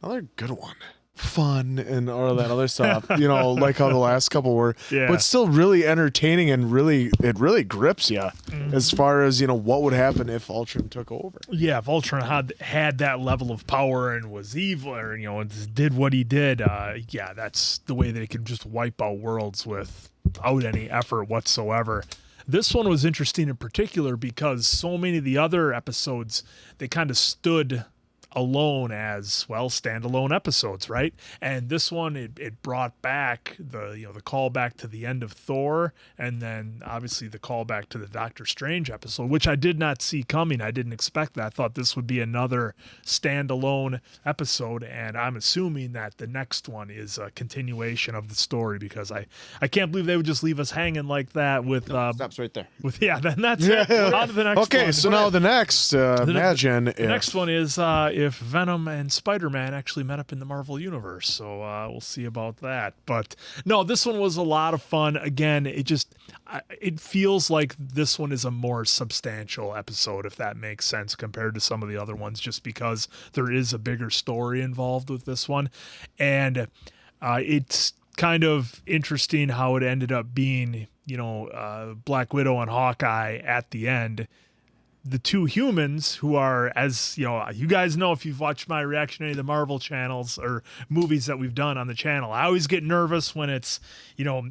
another good one. Fun and all that other stuff, like how the last couple were, Yeah. but still really entertaining and it really grips you as far as what would happen if Ultron took over. Yeah, if Ultron had that level of power and was evil, or and did what he did, yeah, that's the way they could just wipe out worlds without any effort whatsoever. This one was interesting in particular because so many of the other episodes, they kind of stood alone as, well, standalone episodes, right? And this one, it brought back the callback to the end of Thor, and then obviously the callback to the Doctor Strange episode, which I did not see coming. I didn't expect that. I thought this would be another standalone episode, and I'm assuming that the next one is a continuation of the story, because I can't believe they would just leave us hanging like that with stops right there. Then that's it. On to the next one. Okay, so now the next, imagine the next one is if Venom and Spider-Man actually met up in the Marvel Universe. So we'll see about that. But no, this one was a lot of fun. Again, it feels like this one is a more substantial episode, if that makes sense, compared to some of the other ones, just because there is a bigger story involved with this one. And it's kind of interesting how it ended up being, Black Widow and Hawkeye at the end. The two humans who are, as you guys know, if you've watched my reaction to any of the Marvel channels or movies that we've done on the channel, I always get nervous when it's,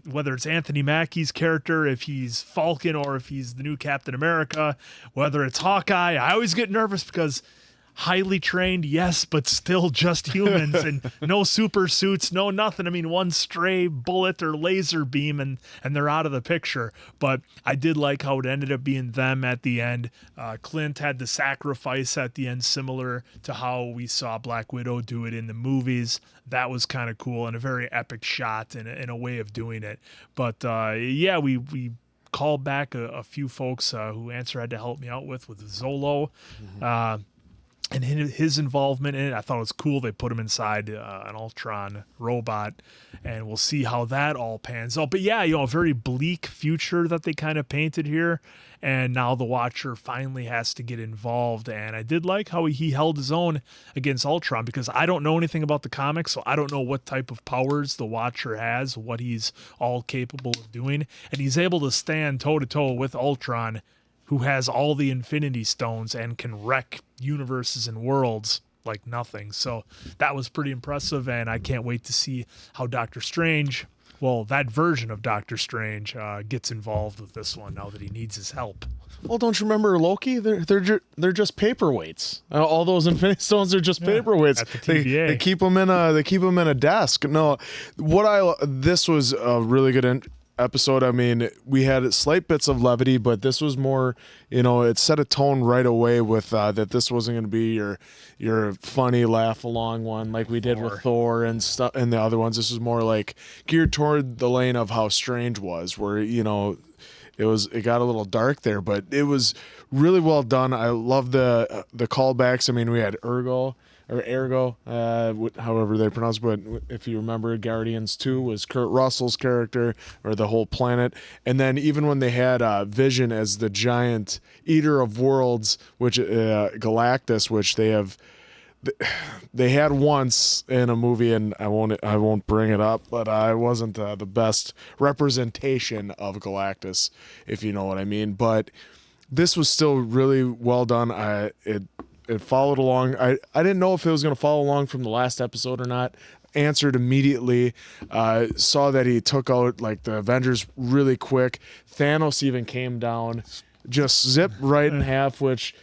whether it's Anthony Mackie's character, if he's Falcon or if he's the new Captain America, whether it's Hawkeye, I always get nervous because highly trained, yes, but still just humans and no super suits, no nothing. I mean, one stray bullet or laser beam and they're out of the picture. But I did like how it ended up being them at the end. Clint had the sacrifice at the end, similar to how we saw Black Widow do it in the movies. That was kind of cool and a very epic shot in a way of doing it. But we called back a few folks who Answer had to help me out with Zolo. And his involvement in it, I thought it was cool. They put him inside an Ultron robot, and we'll see how that all pans out. But a very bleak future that they kind of painted here, and now the Watcher finally has to get involved. And I did like how he held his own against Ultron, because I don't know anything about the comics, so I don't know what type of powers the Watcher has, what he's all capable of doing, and he's able to stand toe-to-toe with Ultron, who has all the Infinity Stones and can wreck universes and worlds like nothing. So that was pretty impressive, and I can't wait to see how Doctor Strange, that version of Doctor Strange, gets involved with this one now that he needs his help. Well, don't you remember Loki? They're just paperweights. All those Infinity Stones are just paperweights. At the TVA. They keep them in a desk. No, this was a really good episode. I mean, we had slight bits of levity, but this was more, it set a tone right away with that this wasn't going to be your funny laugh along one like we did with Thor and stuff and the other ones. This was more like geared toward the lane of how Strange was, where it got a little dark there, but it was really well done. I love the callbacks. I mean, we had Ergo, however they pronounce it, but if you remember, Guardians 2 was Kurt Russell's character, or the whole planet. And then even when they had Vision as the giant eater of worlds, which Galactus, which they had once in a movie, and I won't bring it up, but I wasn't the best representation of Galactus, if you know what I mean. But this was still really well done. It followed along. I didn't know if it was going to follow along from the last episode or not. Answered immediately. Saw that he took out the Avengers really quick. Thanos even came down, just zipped right in half, which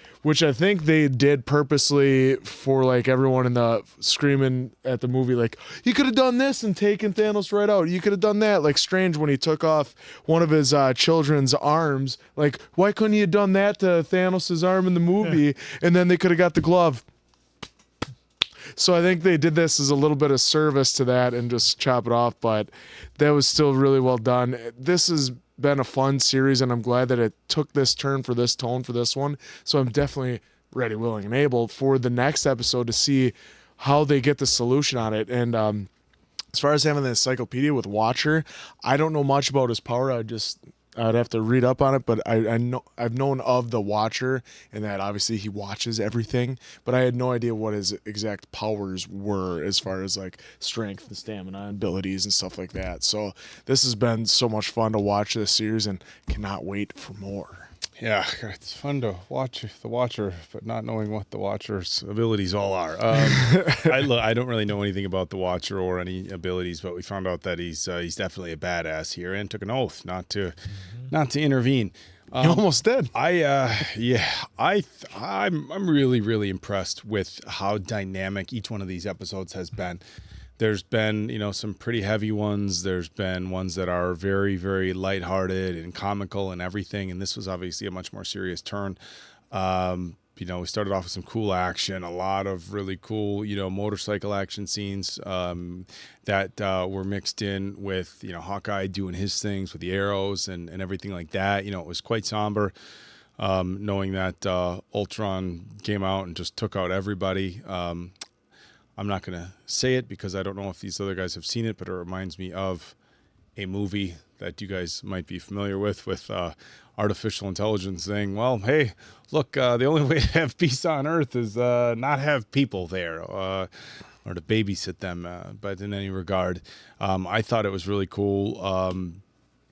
I think they did purposely for everyone in the screaming at the movie, you could have done this and taken Thanos right out. You could have done that. Strange when he took off one of his children's arms. Why couldn't he have done that to Thanos' arm in the movie? And then they could have got the glove. So I think they did this as a little bit of service to that and just chop it off, but that was still really well done. This has been a fun series, and I'm glad that it took this turn for this tone for this one. So I'm definitely ready, willing, and able for the next episode to see how they get the solution on it. And as far as having the encyclopedia with Watcher, I don't know much about his power. I'd have to read up on it, but I've known of the Watcher, and that obviously he watches everything, but I had no idea what his exact powers were as far as strength and stamina and abilities and stuff like that. So this has been so much fun to watch this series, and cannot wait for more. Yeah, it's fun to watch the Watcher, but not knowing what the Watcher's abilities all are. I don't really know anything about the Watcher or any abilities, but we found out that he's definitely a badass here and took an oath not to intervene. You almost did. I'm really, really impressed with how dynamic each one of these episodes has been. There's been, some pretty heavy ones. There's been ones that are very, very lighthearted and comical and everything. And this was obviously a much more serious turn. We started off with some cool action, a lot of really cool, motorcycle action scenes that were mixed in with, Hawkeye doing his things with the arrows and everything like that. It was quite somber, knowing that Ultron came out and just took out everybody. I'm not going to say it because I don't know if these other guys have seen it, but it reminds me of a movie that you guys might be familiar with artificial intelligence saying, well, hey, look, the only way to have peace on Earth is not have people there or to babysit them. But in any regard, I thought it was really cool.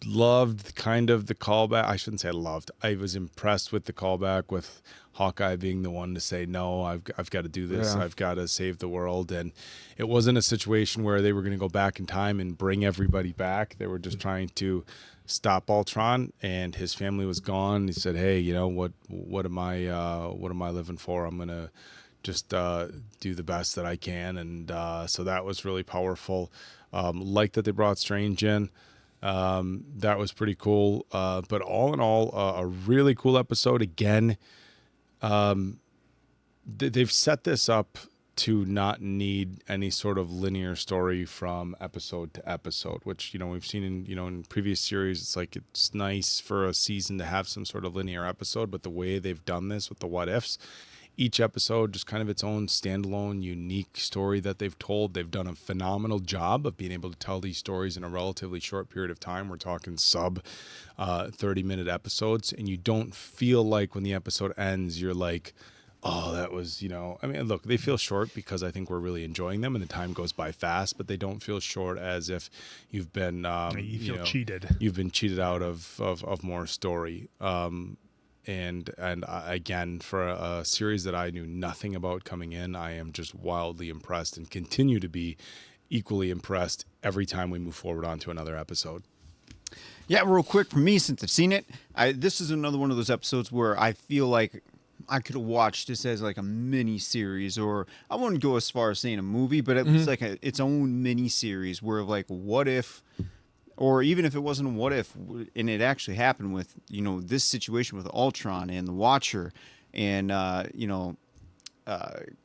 Loved kind of the callback. I shouldn't say loved. I was impressed with the callback with Hawkeye being the one to say, no, I've got to do this. Yeah. I've got to save the world. And it wasn't a situation where they were going to go back in time and bring everybody back. They were just trying to stop Ultron, and his family was gone. He said, hey, what am I living for? I'm going to just do the best that I can. And so that was really powerful. Like that they brought Strange in. That was pretty cool. But all in all, a really cool episode. Again, they've set this up to not need any sort of linear story from episode to episode, which, we've seen in previous series. It's like, it's nice for a season to have some sort of linear episode, but the way they've done this with the what ifs, each episode just kind of its own standalone, unique story that they've told. They've done a phenomenal job of being able to tell these stories in a relatively short period of time. We're talking 30-minute episodes, and you don't feel like when the episode ends, you're like, oh, that was, look, they feel short because I think we're really enjoying them and the time goes by fast, but they don't feel short as if you've been, you feel cheated. You've been cheated out of more story. And again, for a series that I knew nothing about coming in, I am just wildly impressed and continue to be equally impressed every time we move forward onto another episode. Yeah, real quick for me, since I've seen it, this is another one of those episodes where I feel like I could have watched this as like a mini series, or I wouldn't go as far as saying a movie, but it was like its own mini series where like, what if, or even if it wasn't a what if, and it actually happened with, this situation with Ultron and the Watcher and,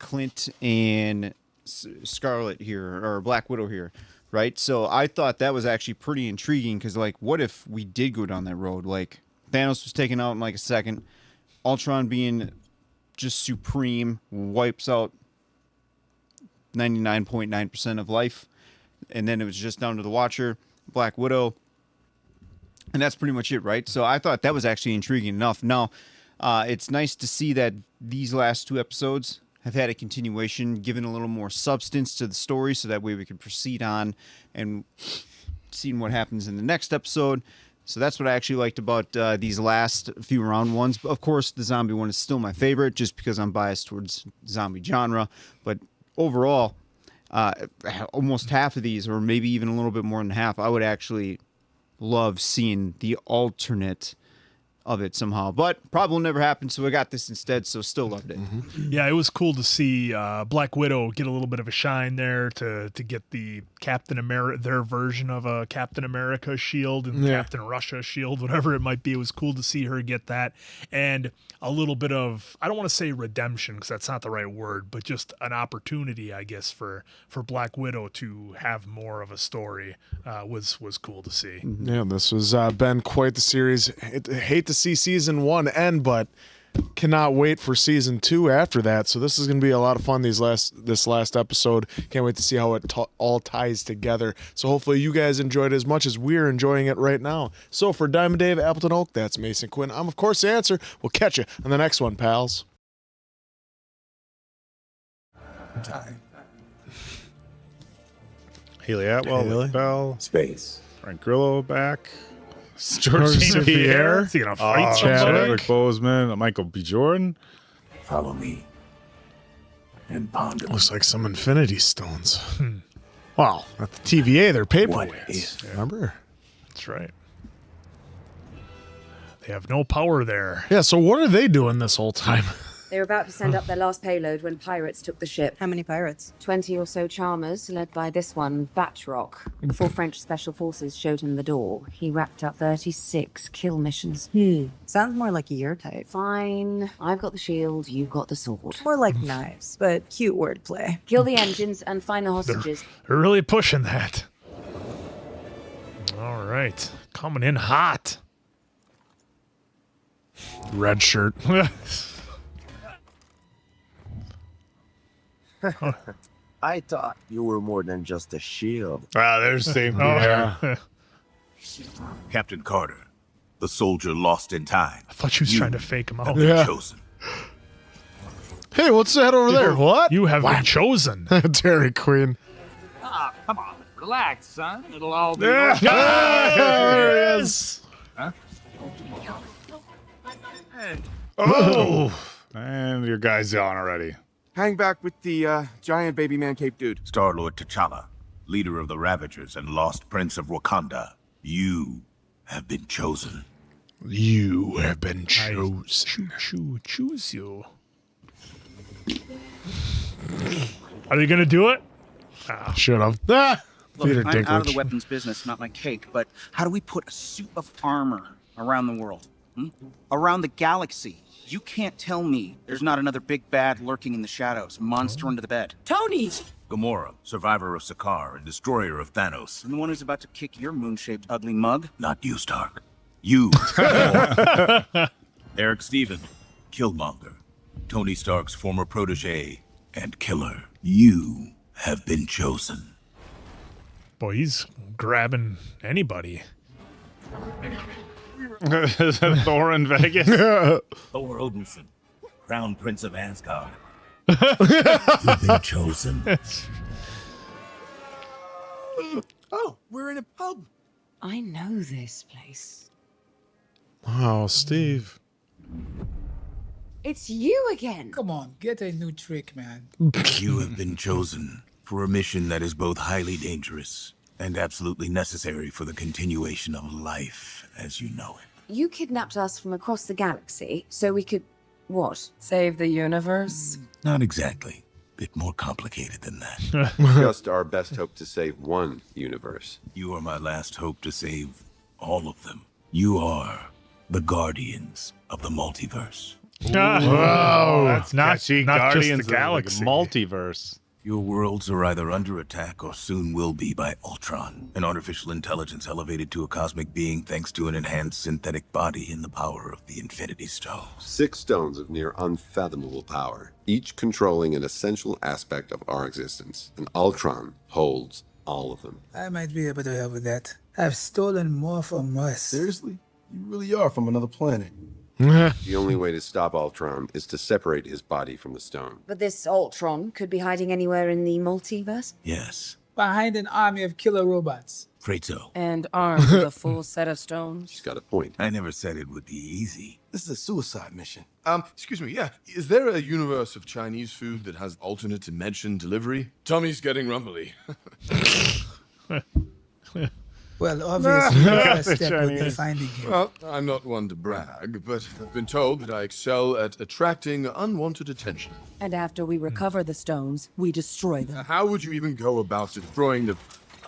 Clint and Scarlet here, or Black Widow here, right? So I thought that was actually pretty intriguing because, like, what if we did go down that road? Like, Thanos was taken out in like a second. Ultron being just supreme, wipes out 99.9% of life. And then it was just down to the Watcher, Black Widow. And that's pretty much it, right? So I thought that was actually intriguing enough. Now, it's nice to see that these last two episodes have had a continuation, given a little more substance to the story, so that way we can proceed on and seeing what happens in the next episode. So that's what I actually liked about these last few round ones. But of course, the zombie one is still my favorite, just because I'm biased towards zombie genre. But overall, almost half of these, or maybe even a little bit more than half, I would actually love seeing the alternate of it somehow, but probably will never happen, so I got this instead, so still loved it. Yeah, it was cool to see Black Widow get a little bit of a shine there to get the Captain America, their version of a Captain America shield and Captain Russia shield, whatever it might be. It was cool to see her get that, and a little bit of, I don't want to say redemption because that's not the right word, but just an opportunity, I guess, for Black Widow to have more of a story was cool to see. Yeah, this has been quite the series. Hate to see season 1 end, but cannot wait for season 2 after that. So this is going to be a lot of fun. This last episode, can't wait to see how it all ties together. So hopefully you guys enjoyed it as much as we're enjoying it right now. So for Diamond Dave, Appleton Oak, that's Mason Quinn. I'm of course the answer. We'll catch you on the next one, pals. Haley Atwell, Bell, Space, Frank Grillo back. George St. St. Pierre. Pierre. Is he gonna fight Chadwick Boseman, Michael B. Jordan. Follow me and ponder. Looks like some Infinity Stones. Wow, at the TVA, they're paperweights. Remember? That's right. They have no power there. Yeah, so what are they doing this whole time? They were about to send up their last payload when pirates took the ship. How many pirates? 20 or so charmers, led by this one, Batroc. Before French special forces showed him the door, he racked up 36 kill missions. Sounds more like your type. Fine. I've got the shield, you've got the sword. More like knives, but cute wordplay. Kill the engines and find the hostages. They're really pushing that. All right. Coming in hot. Red shirt. I thought you were more than just a shield. Ah, there's the same. Captain Carter, the soldier lost in time. I thought she was trying to fake him out. Have been chosen. Hey, what's that over there? What? You have been chosen. Dairy Queen. Ah, come on. Relax, son. It'll all be There okay. he is. Huh? Oh, and your guy's on already. Hang back with the giant baby man cape dude. Star-Lord T'Challa, leader of the Ravagers and lost prince of Wakanda. You have been chosen. You have been chosen. Choose you. Are they gonna do it? Should have. Look, Peter I'm out of the Dinklage. weapons business, not my cake, but how do we put a suit of armor around the world? Around the galaxy? You can't tell me there's not another big bad lurking in the shadows, monster under the bed. Tony! Gamora, survivor of Sakaar and destroyer of Thanos. And the one who's about to kick your moon-shaped ugly mug? Not you, Stark. You. Eric Stephen, Killmonger, Tony Stark's former protege and killer. You have been chosen. Boy, he's grabbing anybody. Is that Thor in Vegas? Thor Odinson, Crown Prince of Asgard. You've been chosen. Oh, we're in a pub. I know this place. Wow, Steve. It's you again. Come on, get a new trick, man. You have been chosen for a mission that is both highly dangerous and absolutely necessary for the continuation of life as you know it. You kidnapped us from across the galaxy so we could, what? Save the universe? Not exactly. Bit more complicated than that. Just our best hope to save one universe. You are my last hope to save all of them. You are the guardians of the multiverse. Whoa, that's not Catchy just Guardians the galaxy. of the multiverse. Your worlds are either under attack or soon will be by Ultron, an artificial intelligence elevated to a cosmic being thanks to an enhanced synthetic body in the power of the Infinity Stone. 6 stones of near unfathomable power, each controlling an essential aspect of our existence. And Ultron holds all of them. I might be able to help with that. I've stolen more from us. Seriously? You really are from another planet. The only way to stop Ultron is to separate his body from the stone. But this Ultron could be hiding anywhere in the multiverse? Yes, Behind an army of killer robots. afraid so. And armed with a full set of stones? She's got a point. I never said it would be easy. This is a suicide mission. Excuse me, yeah. Is there a universe of Chinese food that has alternate dimension delivery? Tommy's getting rumbly. Well, obviously, the first The step would be Chinese. finding him. Well, I'm not one to brag, but I've been told that I excel at attracting unwanted attention. And after we recover the stones, we destroy them. How would you even go about destroying the...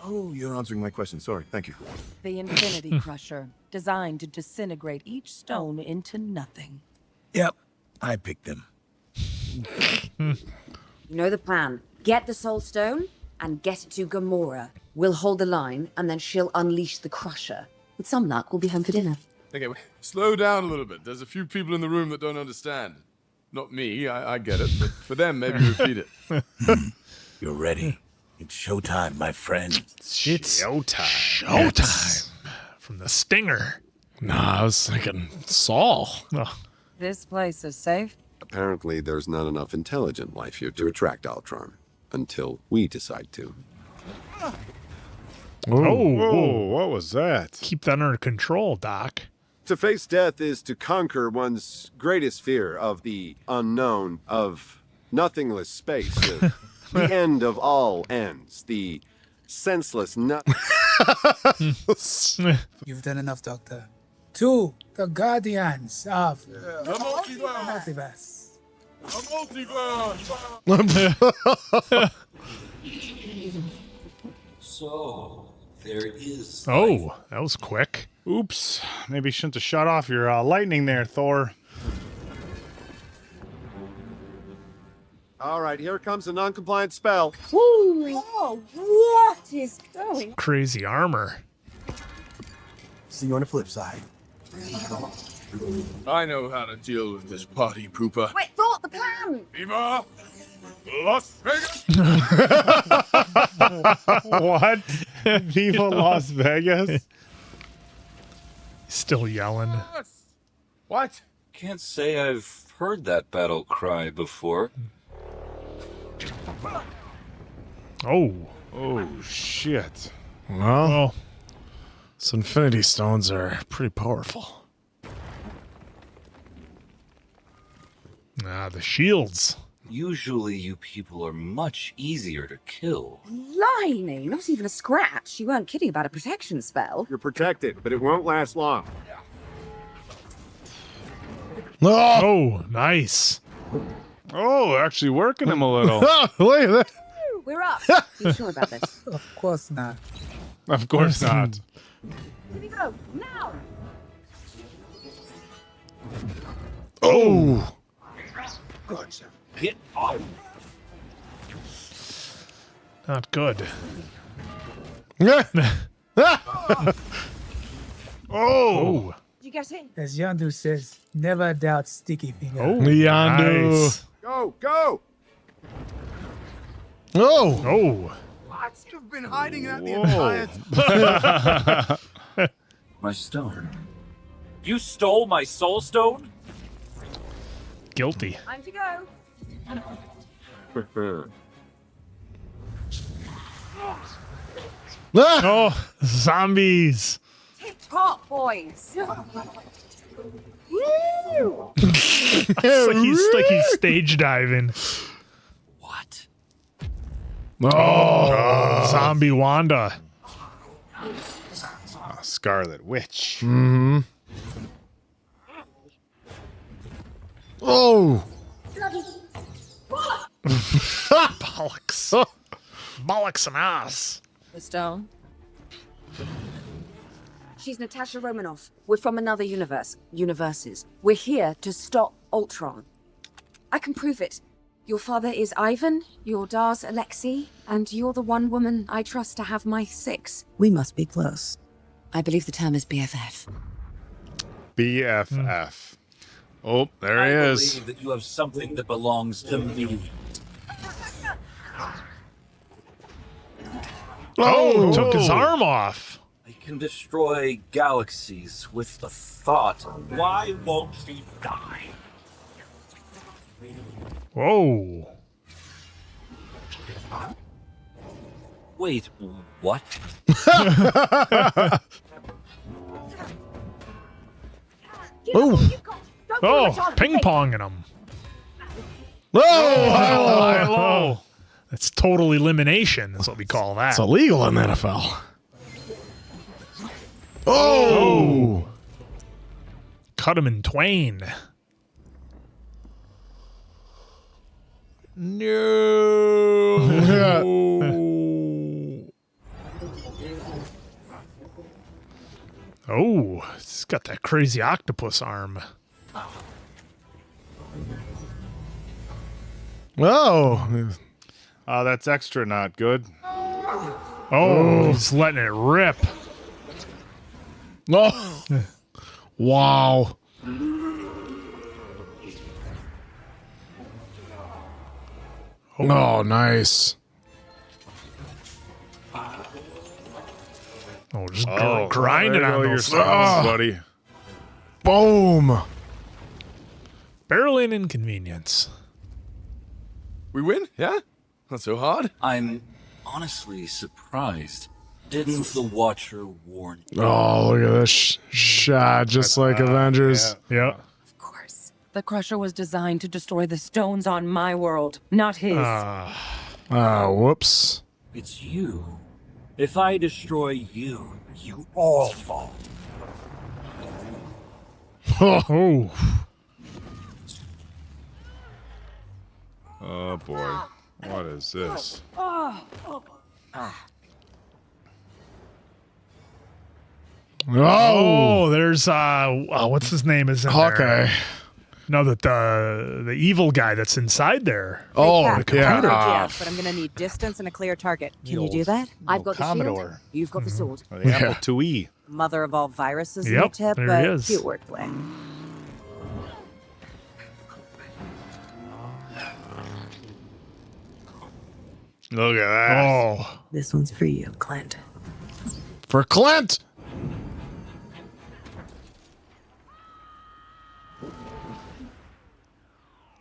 Oh, you're answering my question. Sorry, thank you. The Infinity Crusher, designed to disintegrate each stone into nothing. Yep, I picked them. You know the plan. Get the Soul Stone and get it to Gamora. We'll hold the line, and then she'll unleash the Crusher. With some luck, we'll be home for dinner. Okay, wait. Slow down a little bit. There's a few people in the room that don't understand. Not me, I get it, but for them, maybe repeat it. You're ready. It's showtime, my friend. It's showtime. Showtime. From the Stinger. Nah, I was thinking Saul. Oh. This place is safe? Apparently, there's not enough intelligent life here to attract Ultron. Until we decide to. Whoa, what was that? Keep that under control, Doc. To face death is to conquer one's greatest fear of the unknown, of nothingless space, of the end of all ends, the senseless You've done enough, Doctor. to the guardians of The multiverse. multiverse. The multiverse. So, there is. Oh, that was quick. Oops. Maybe you shouldn't have shut off your lightning there, Thor. All right, here comes a non-compliant spell. Woo! Oh, what is going? Crazy armor. See you on the flip side. I know how to deal with this party pooper. Wait, thought the plan. Viva Las Vegas! What? Viva Las Vegas? Still yelling. What? Can't say I've heard that battle cry before. Oh. Oh, shit. Well, these Infinity Stones are pretty powerful. Ah, the shields. Usually you people are much easier to kill. Blimey, not even a scratch. You weren't kidding about a protection spell. You're protected, but it won't last long. Oh, nice. Oh, actually working him a little. Look at that. We're up. You sure about this? Of course not. Of course not. Here we go. Now. Oh. Get off. Not good. Oh. Did you get it? As Yondu says, never doubt sticky finger. Oh, Yondu. nice. Go, go! Oh. Oh. What? You've been hiding that the Whoa. entire My stone. You stole my soul stone? Guilty. Time to go. Oh, zombies. Tip top, boys. Woo! It's like he's stage diving. What? Oh, zombie Wanda. Scarlet Witch. Mm-hmm. Oh. Bollocks. Bollocks and ass. The stone. She's Natasha Romanoff. We're from another universes. We're here to stop Ultron. I can prove it. Your father is Ivan, your Dar's Alexei, and you're the one woman I trust to have my 6. We must be close. I believe the term is BFF. BFF. Oh, there he I is. believe that you have something that belongs to me. Oh, took his arm off. I can destroy galaxies with the thought. Why won't he die? Whoa. Wait, what? Oh, ping-ponging him. Oh, hello. That's total elimination. That's what we call that. It's illegal in the NFL. Oh. Cut him in twain. No. Oh, it's got that crazy octopus arm. Oh. That's extra not good. Oh, he's letting it rip. Oh. Wow. Oh, nice. Oh, just Oh, grinding there you on go, your those stones, things. buddy. Boom. Barely an inconvenience. We win? Yeah? Not so hard. I'm honestly surprised. Didn't the Watcher warn you? Oh, look at this shot, just like Avengers. Yeah. Of course. The Crusher was designed to destroy the stones on my world, not his. Whoops. It's you. If I destroy you, you all fall. Oh. Oh boy. What is this? Oh, there's what's his name is in Hawkeye. there? No, the evil guy that's inside there. Oh, the computer. But I'm gonna need distance and a clear target. Can you do that? I've got the Commodore. shield. You've got the sword. Oh, the Apple IIe. Mother of all viruses in Yep, the tip, there but he is. cute wordplay. Look at that. Oh. This one's for you, Clint. For Clint.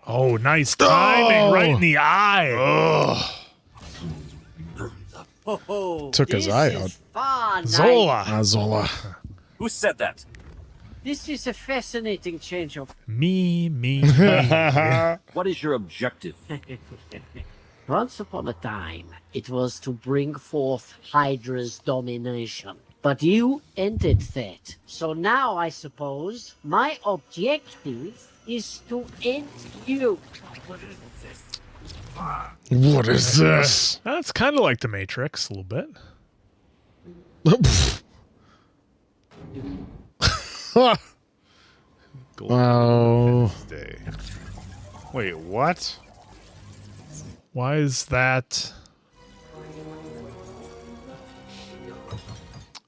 Oh, nice timing. Right in the eye. Took his eye out. Far Zola. Zola. Who said that? This is a fascinating change of. Me. What is your objective? Once upon a time, it was to bring forth Hydra's domination. But you ended that. So now, I suppose, my objective is to end you. What is this? That's kind of like the Matrix a little bit. Wow. Day. Wait, what? Why is that?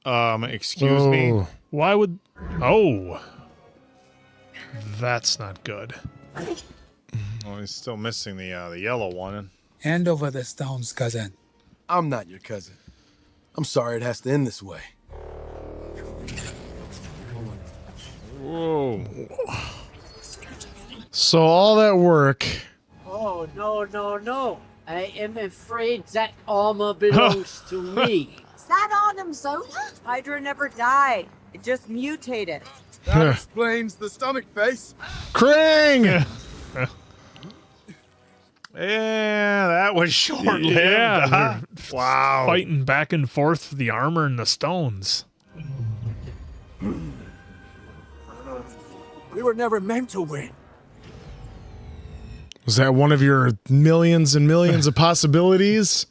Excuse me. Why would? Oh, that's not good. Well, he's still missing the yellow one. Hand over the stones, cousin. I'm not your cousin. I'm sorry it has to end this way. Whoa. So all that work. Oh, no. I am afraid that armor belongs to me. Is that Arnim Zola? Hydra never died. It just mutated. That explains the stomach face. Krang! Yeah, that was short-lived. Yeah, huh? they're Wow. fighting back and forth for the armor and the stones. We were never meant to win. Was that one of your millions and millions of possibilities?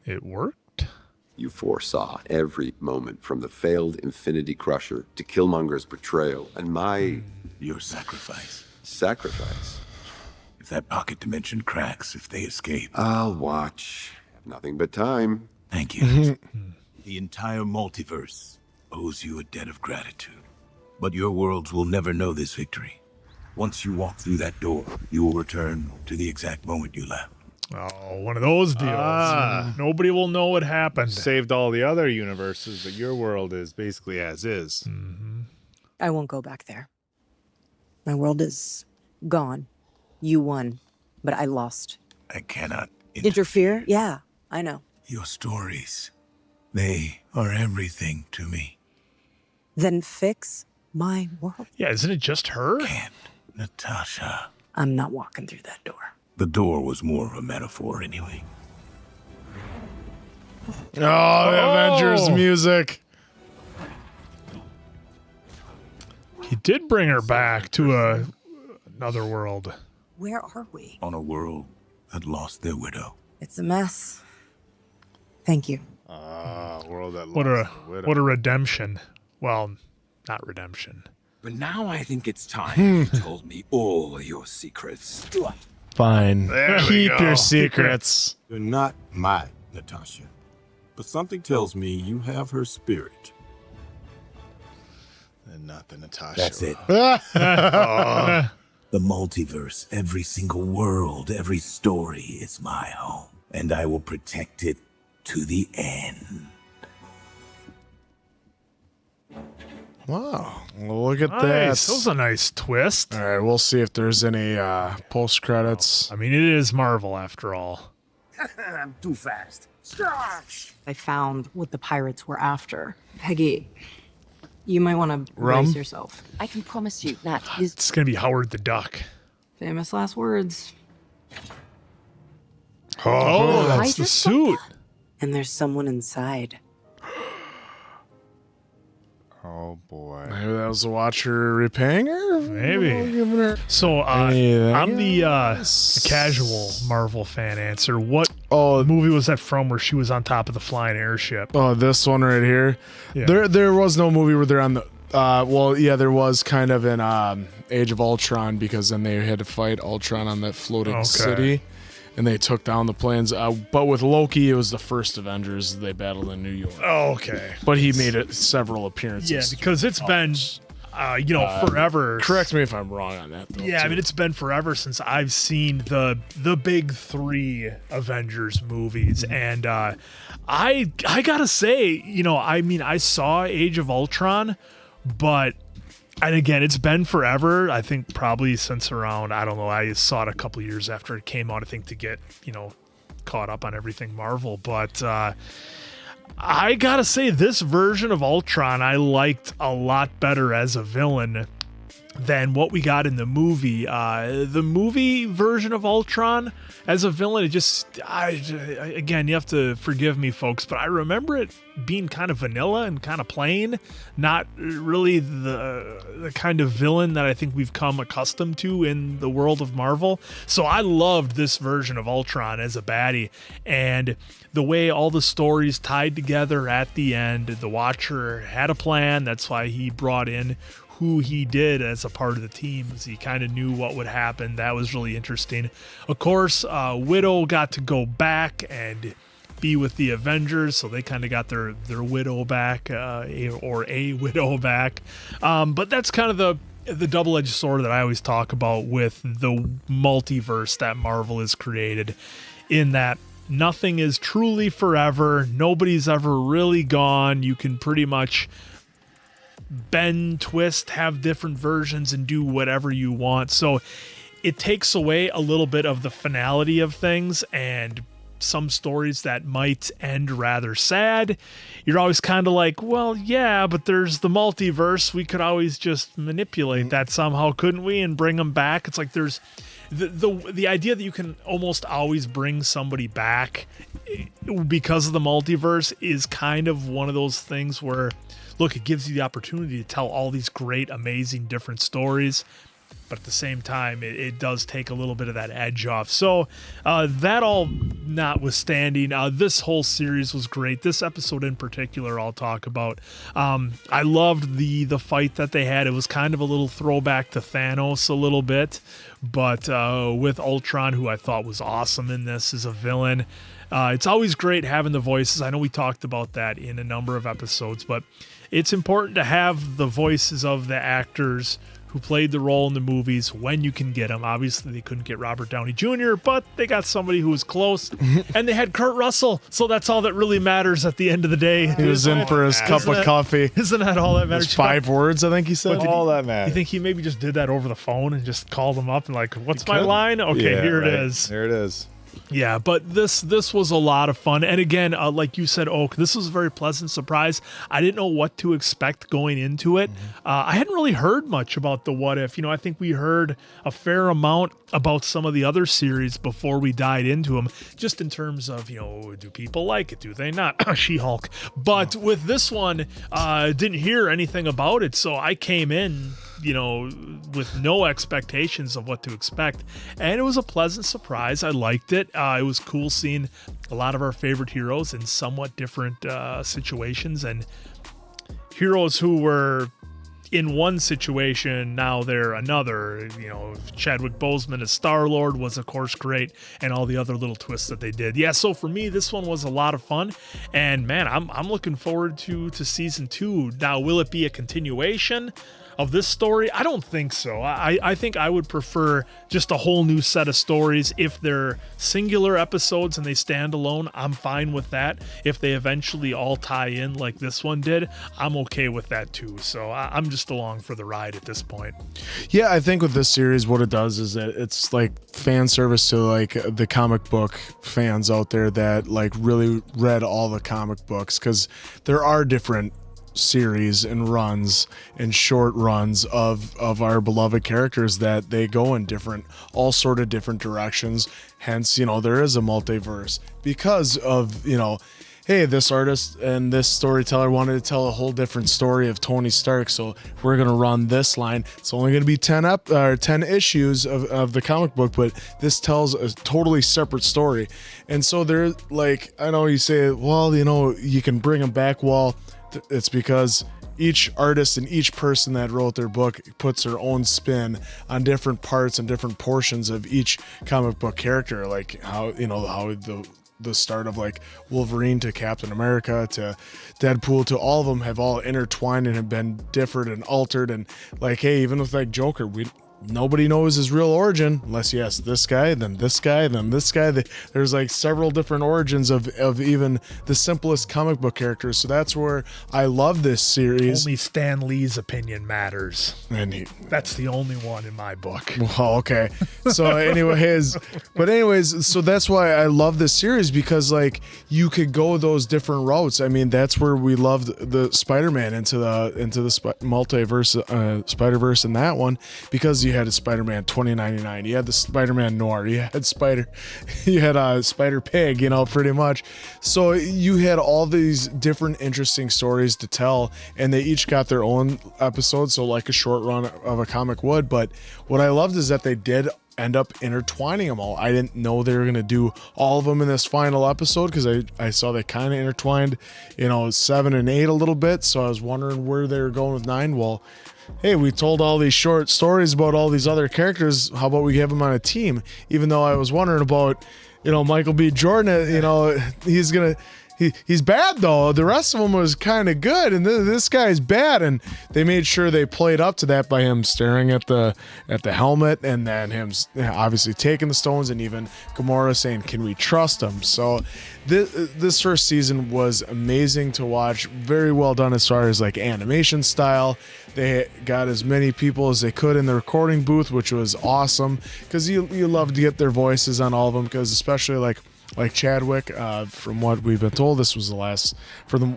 It worked. You foresaw every moment from the failed Infinity Crusher to Killmonger's betrayal and my Your sacrifice. sacrifice. If that pocket dimension cracks, if they escape. I'll watch. Have nothing but time. Thank you. The entire multiverse owes you a debt of gratitude. But your worlds will never know this victory. Once you walk through that door, you will return to the exact moment you left. Oh, one of those deals. Nobody will know what happened. Saved all the other universes, but your world is basically as is. Mm-hmm. I won't go back there. My world is gone. You won, but I lost. I cannot Interfere? Yeah, I know. Your stories, they are everything to me. Then fix my world. Yeah, isn't it just her? Can't, Natasha. I'm not walking through that door. The door was more of a metaphor anyway. Oh, the Avengers music. He did bring her back to another world. Where are we? On a world that lost their widow. It's a mess. Thank you. World that What lost the widow. a redemption. Well, not redemption. But now I think it's time you told me all your secrets. Fine. There we Keep go. your secrets. You're not my Natasha. But something tells me you have her spirit. And not the Natasha. That's it. Oh. The multiverse, every single world, every story is my home. And I will protect it to the end. Wow. Well, look at Nice. that. That was a nice twist. All right, we'll see if there's any post credits. I mean, it is Marvel after all. I'm too fast. I found what the pirates were after. Peggy, you might want to Rum? brace yourself. I can promise you that is It's gonna be Howard the Duck. Famous last words. Oh, that's Hydra's the suit. And there's someone inside. Oh boy. Maybe that was the Watcher repaying her? Maybe. So I'm the casual Marvel fan answer. What movie was that from where she was on top of the flying airship? Oh, this one right here. Yeah. There was no movie where they're on the there was kind of in Age of Ultron, because then they had to fight Ultron on that floating city, and they took down the planes. But with Loki, it was the first Avengers they battled in New York. Oh, okay. But he made it several appearances. Yeah, because it's been, forever. Correct me if I'm wrong on that, though. Yeah, too. I mean, it's been forever since I've seen the big 3 Avengers movies, and I gotta say, I saw Age of Ultron, but. And again, it's been forever. I think probably since around, I don't know, I saw it a couple years after it came out, I think, to get, caught up on everything Marvel. But I gotta say, this version of Ultron I liked a lot better as a villain than what we got in the movie. The movie version of Ultron as a villain, again, you have to forgive me, folks, but I remember it being kind of vanilla and kind of plain, not really the kind of villain that I think we've come accustomed to in the world of Marvel. So I loved this version of Ultron as a baddie, and the way all the stories tied together at the end. The Watcher had a plan. That's why he brought in who he did as a part of the team, as he kind of knew what would happen. That was really interesting. Of course, Widow got to go back and be with the Avengers, so they kind of got their Widow back, or a Widow back. But that's kind of the double-edged sword that I always talk about with the multiverse that Marvel has created, in that nothing is truly forever. Nobody's ever really gone. You can pretty much bend, twist, have different versions, and do whatever you want. So it takes away a little bit of the finality of things, and some stories that might end rather sad. You're always kind of like, well, yeah, but there's the multiverse. We could always just manipulate that somehow, couldn't we? And bring them back. It's like there's the idea that you can almost always bring somebody back because of the multiverse is kind of one of those things where, look, it gives you the opportunity to tell all these great, amazing, different stories, but at the same time, it does take a little bit of that edge off. So that all notwithstanding, this whole series was great. This episode in particular, I'll talk about. I loved the fight that they had. It was kind of a little throwback to Thanos a little bit, but with Ultron, who I thought was awesome in this as a villain. It's always great having the voices. I know we talked about that in a number of episodes, but it's important to have the voices of the actors who played the role in the movies when you can get them. Obviously, they couldn't get Robert Downey Jr., but they got somebody who was close, and they had Kurt Russell, so that's all that really matters at the end of the day. He was in for his cup of coffee. Isn't that all that matters? There's 5 words, I think he said. All that matters. You think he maybe just did that over the phone and just called him up and like, what's my line? Okay, Yeah, here right. it is. There it is. Yeah, but this was a lot of fun. And again, like you said, Oak, this was a very pleasant surprise. I didn't know what to expect going into it. I hadn't really heard much about the What If. I think we heard a fair amount about some of the other series before we dive into them, just in terms of, do people like it? Do they not? She-Hulk. But with this one, didn't hear anything about it. So I came in, with no expectations of what to expect. And it was a pleasant surprise. I liked it. It was cool seeing a lot of our favorite heroes in somewhat different situations, and heroes who were in one situation, now they're another. Chadwick Boseman as Star-Lord was, of course, great, and all the other little twists that they did. Yeah, so for me, this one was a lot of fun, and man, I'm looking forward to season 2. Now, will it be a continuation of this story? I don't think so. I think I would prefer just a whole new set of stories. If they're singular episodes and they stand alone, I'm fine with that. If they eventually all tie in like this one did, I'm okay with that too. So I'm just along for the ride at this point. Yeah, I think with this series, what it does is that it's like fan service to like the comic book fans out there that like really read all the comic books, because there are different series and runs and short runs of our beloved characters that they go in all sort of different directions. Hence, there is a multiverse because of, hey, this artist and this storyteller wanted to tell a whole different story of Tony Stark, so we're going to run this line. It's only going to be 10 issues of the comic book, but this tells a totally separate story. And so they're like, I know you say, well, you know, you can bring them back. Well, it's because each artist and each person that wrote their book puts their own spin on different parts and different portions of each comic book character, like how the start of like Wolverine to Captain America to Deadpool to all of them have all intertwined and have been different and altered. And like, hey, even with like Joker, nobody knows his real origin unless you ask this guy, then this guy, then this guy. There's like several different origins of even the simplest comic book characters. So that's where I love this series. Only Stan Lee's opinion matters. And that's the only one in my book. Well, okay. So anyways, so that's why I love this series, because like you could go those different routes. I mean, that's where we loved the Spider-Man into the multiverse, Spider-Verse in that one, because you had a Spider-Man 2099, you had the Spider-Man Noir, you had Spider Pig, you know, pretty much. So you had all these different interesting stories to tell, and they each got their own episode, so like a short run of a comic would. But what I loved is that they did end up intertwining them all. I didn't know they were going to do all of them in this final episode, because I saw they kind of intertwined, you know, 7 and 8 a little bit, so I was wondering where they were going with 9. Well, hey, we told all these short stories about all these other characters. How about we have them on a team? Even though I was wondering about, you know, Michael B. Jordan, you know, he's bad though. The rest of them was kind of good, and this guy's bad. And they made sure they played up to that by him staring at the helmet, and then him obviously taking the stones, and even Gamora saying, "Can we trust him?" So this first season was amazing to watch. Very well done as far as like animation style. They got as many people as they could in the recording booth, which was awesome, because you love to get their voices on all of them, because especially like Chadwick, from what we've been told, this was the last,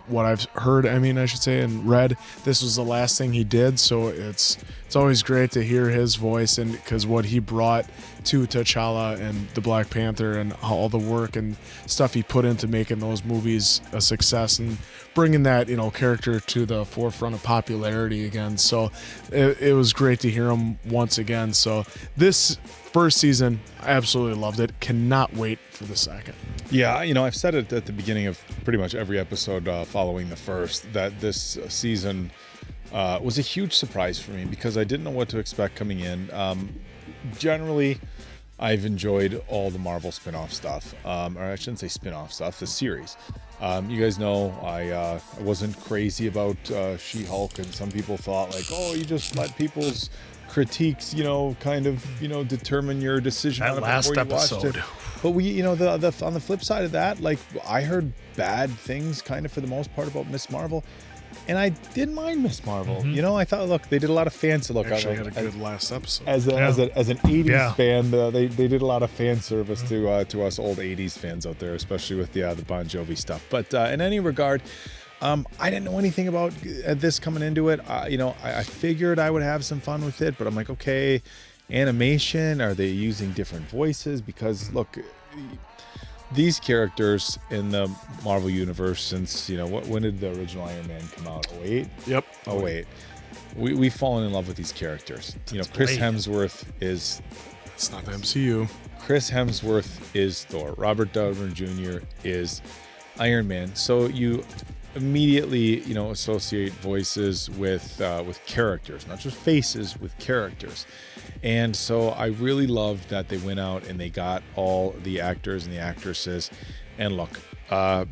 what I've heard, I should say, and read, this was the last thing he did. So it's always great to hear his voice, and because what he brought to T'Challa and the Black Panther, and all the work and stuff he put into making those movies a success, and bringing that, you know, character to the forefront of popularity again. So it was great to hear him once again. So this first season, I absolutely loved it. Cannot wait for the second. Yeah, you know, I've said it at the beginning of pretty much every episode following the first, that this season was a huge surprise for me, because I didn't know what to expect coming in. Generally, I've enjoyed all the Marvel spin-off stuff, or I shouldn't say spin-off stuff, the series. You guys know I wasn't crazy about She-Hulk, and some people thought like, oh, you just let people's critiques, you know, kind of, you know, determine your decision that on it last before you watched episode. it. But we, you know, the on the flip side of that, like, I heard bad things kind of for the most part about Miss Marvel, and I didn't mind Miss Marvel. Mm-hmm. You know, I thought, look, they did a lot of fancy. Look, Actually had a good last episode. As an 80s fan, they did a lot of fan service to us old 80s fans out there, especially with the Bon Jovi stuff. But in any regard, I didn't know anything about this coming into it. You know, I figured I would have some fun with it, but I'm like, okay, animation, are they using different voices? Because look, these characters in the Marvel universe, since, you know, when did the original Iron Man come out? 08? Yep. 08. We've fallen in love with these characters. You know, Chris Hemsworth is... It's not the MCU. Chris Hemsworth is Thor. Robert Downey Jr. is Iron Man. So you immediately, you know, associate voices with characters, not just faces, with characters. And so I really loved that they went out and they got all the actors and the actresses. And look,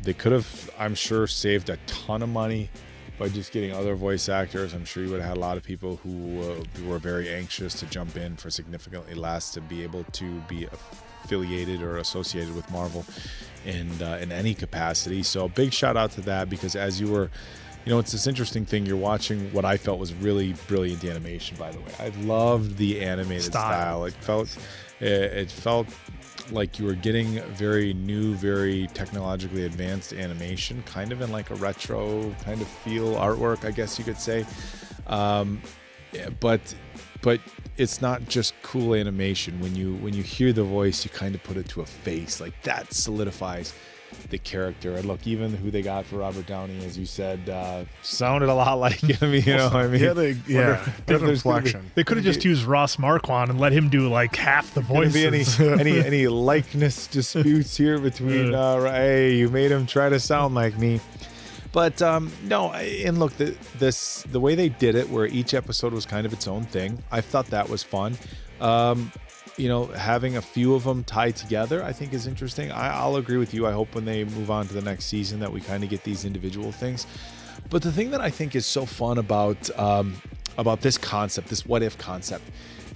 they could have, I'm sure, saved a ton of money by just getting other voice actors. I'm sure you would have had a lot of people who were very anxious to jump in for significantly less to be able to be affiliated or associated with Marvel in any capacity. So big shout out to that, because as you were, you know, it's this interesting thing. You're watching what I felt was really brilliant animation, by the way. I loved the animated style. It felt like you were getting very new, very technologically advanced animation, kind of in like a retro kind of feel artwork, I guess you could say. But it's not just cool animation. When you hear the voice, you kind of put it to a face. Like, that solidifies the character. And look, even who they got for Robert Downey, as you said, sounded a lot like him. You know, I mean, good reflection. They could have just used Ross Marquand and let him do like half the voices. Be any likeness disputes here between? Hey, you made him try to sound like me. But no, and look, the way they did it, where each episode was kind of its own thing, I thought that was fun. You know, having a few of them tied together, I think is interesting. I'll agree with you. I hope when they move on to the next season that we kind of get these individual things. But the thing that I think is so fun about this concept, this what if concept,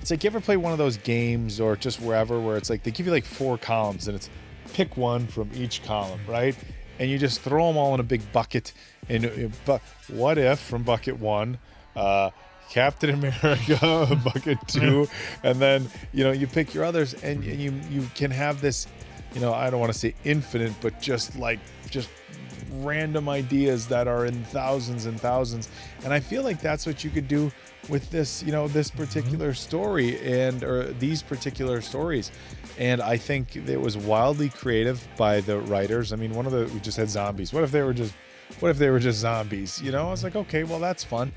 it's like, you ever play one of those games or just wherever where it's like they give you like 4 columns and it's pick one from each column, right? And you just throw them all in a big bucket. And what if from bucket 1, Captain America, bucket 2, and then, you know, you pick your others, and you can have this, you know, I don't want to say infinite, but just random ideas that are in thousands and thousands. And I feel like that's what you could do with this, you know, this particular story or these particular stories. And I think it was wildly creative by the writers. I mean, we just had zombies. What if they were just zombies? You know, I was like, okay, well, that's fun.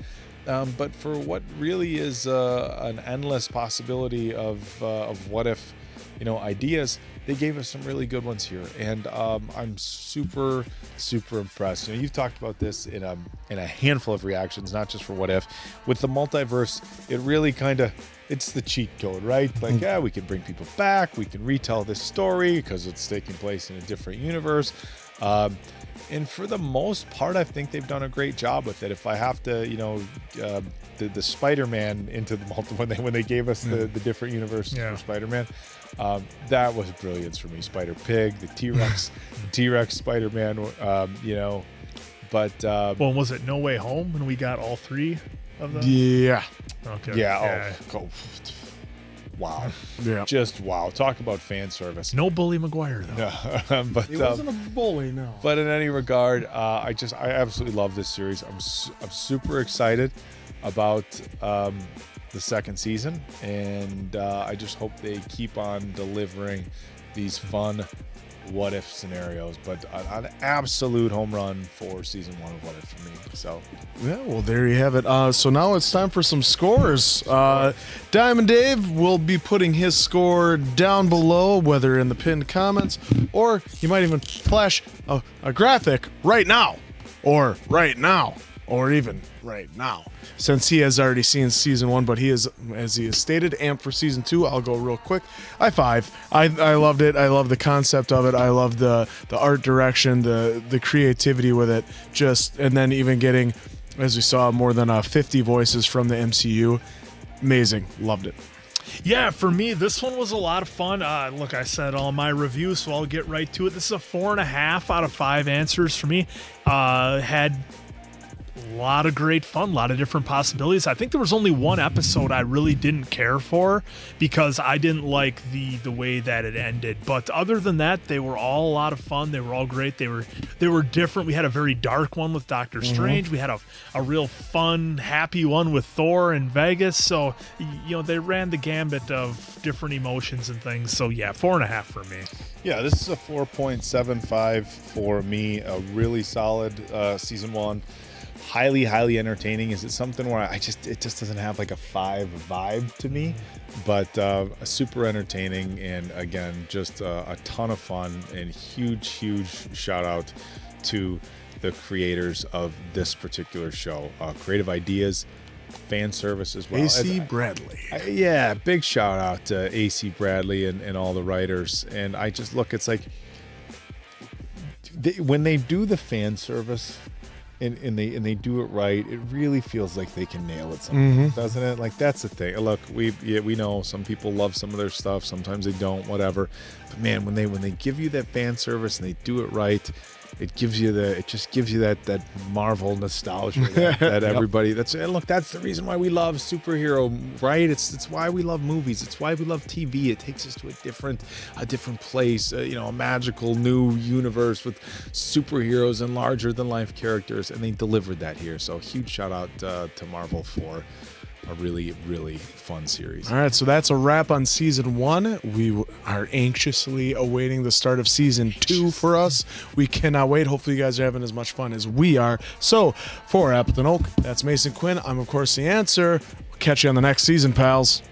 But for what really is an endless possibility of what if, you know, ideas, they gave us some really good ones here, and I'm super, super impressed. You know, you've talked about this in a handful of reactions, not just for what if. With the multiverse, it really it's the cheat code, right? Like, yeah, we can bring people back, we can retell this story because it's taking place in a different universe. And for the most part, I think they've done a great job with it. If I have to, you know, the Spider-Man into the when they gave us the different universes for Spider-Man, that was brilliance for me. Spider-Pig, the T-Rex Spider-Man, you know. But well, was it No Way Home when we got all 3 of them? Yeah. Okay. Yeah. Oh, wow. Yeah. Just wow. Talk about fan service. No Bully Maguire though. But he wasn't a bully, no. But in any regard, I absolutely love this series. I'm super excited about the second season, and I just hope they keep on delivering these fun what if scenarios, but an absolute home run for season 1 of What If for me. So yeah, well, there you have it. So now it's time for some scores. Diamond Dave will be putting his score down below, whether in the pinned comments, or you might even flash a graphic right now, or even right now, since he has already seen season 1, but he is, as he has stated, amped for season 2. I'll go real quick. I loved it. I love the concept of it. I love the art direction, the creativity with it. And then even getting, as we saw, more than 50 voices from the MCU. Amazing. Loved it. Yeah, for me, this one was a lot of fun. Look, I said all my reviews, so I'll get right to it. This is a 4.5 out of 5 answers for me. Had a lot of great fun, a lot of different possibilities. I think there was only one episode I really didn't care for because I didn't like the way that it ended. But other than that, they were all a lot of fun. They were all great. They were different. We had a very dark one with Doctor Strange. We had a real fun, happy one with Thor in Vegas. So, you know, they ran the gambit of different emotions and things. So yeah, 4.5 for me. Yeah, this is a 4.75 for me. A really solid season 1. Highly entertaining. Is it something where it just doesn't have like a 5 vibe to me, but super entertaining, and again, just a ton of fun, and huge shout out to the creators of this particular show. Creative ideas, fan service as well. AC Bradley. Yeah, big shout out to AC Bradley and all the writers. And I just look, it's like when they do the fan service, and they do it right, it really feels like they can nail it sometimes, doesn't it? Like, that's the thing. Look, we know some people love some of their stuff, sometimes they don't, whatever. But man, when they give you that fan service and they do it right, it just gives you that Marvel nostalgia that everybody. That's the reason why we love superhero, right? It's why we love movies. It's why we love TV. It takes us to a different place, a magical new universe with superheroes and larger than life characters, and they delivered that here. So huge shout out to Marvel for a really, really fun series. All right, so that's a wrap on season 1. We are anxiously awaiting the start of season 2 for us. We cannot wait. Hopefully you guys are having as much fun as we are. So for Appleton Oak, that's Mason Quinn. I'm, of course, the answer. We'll catch you on the next season, pals.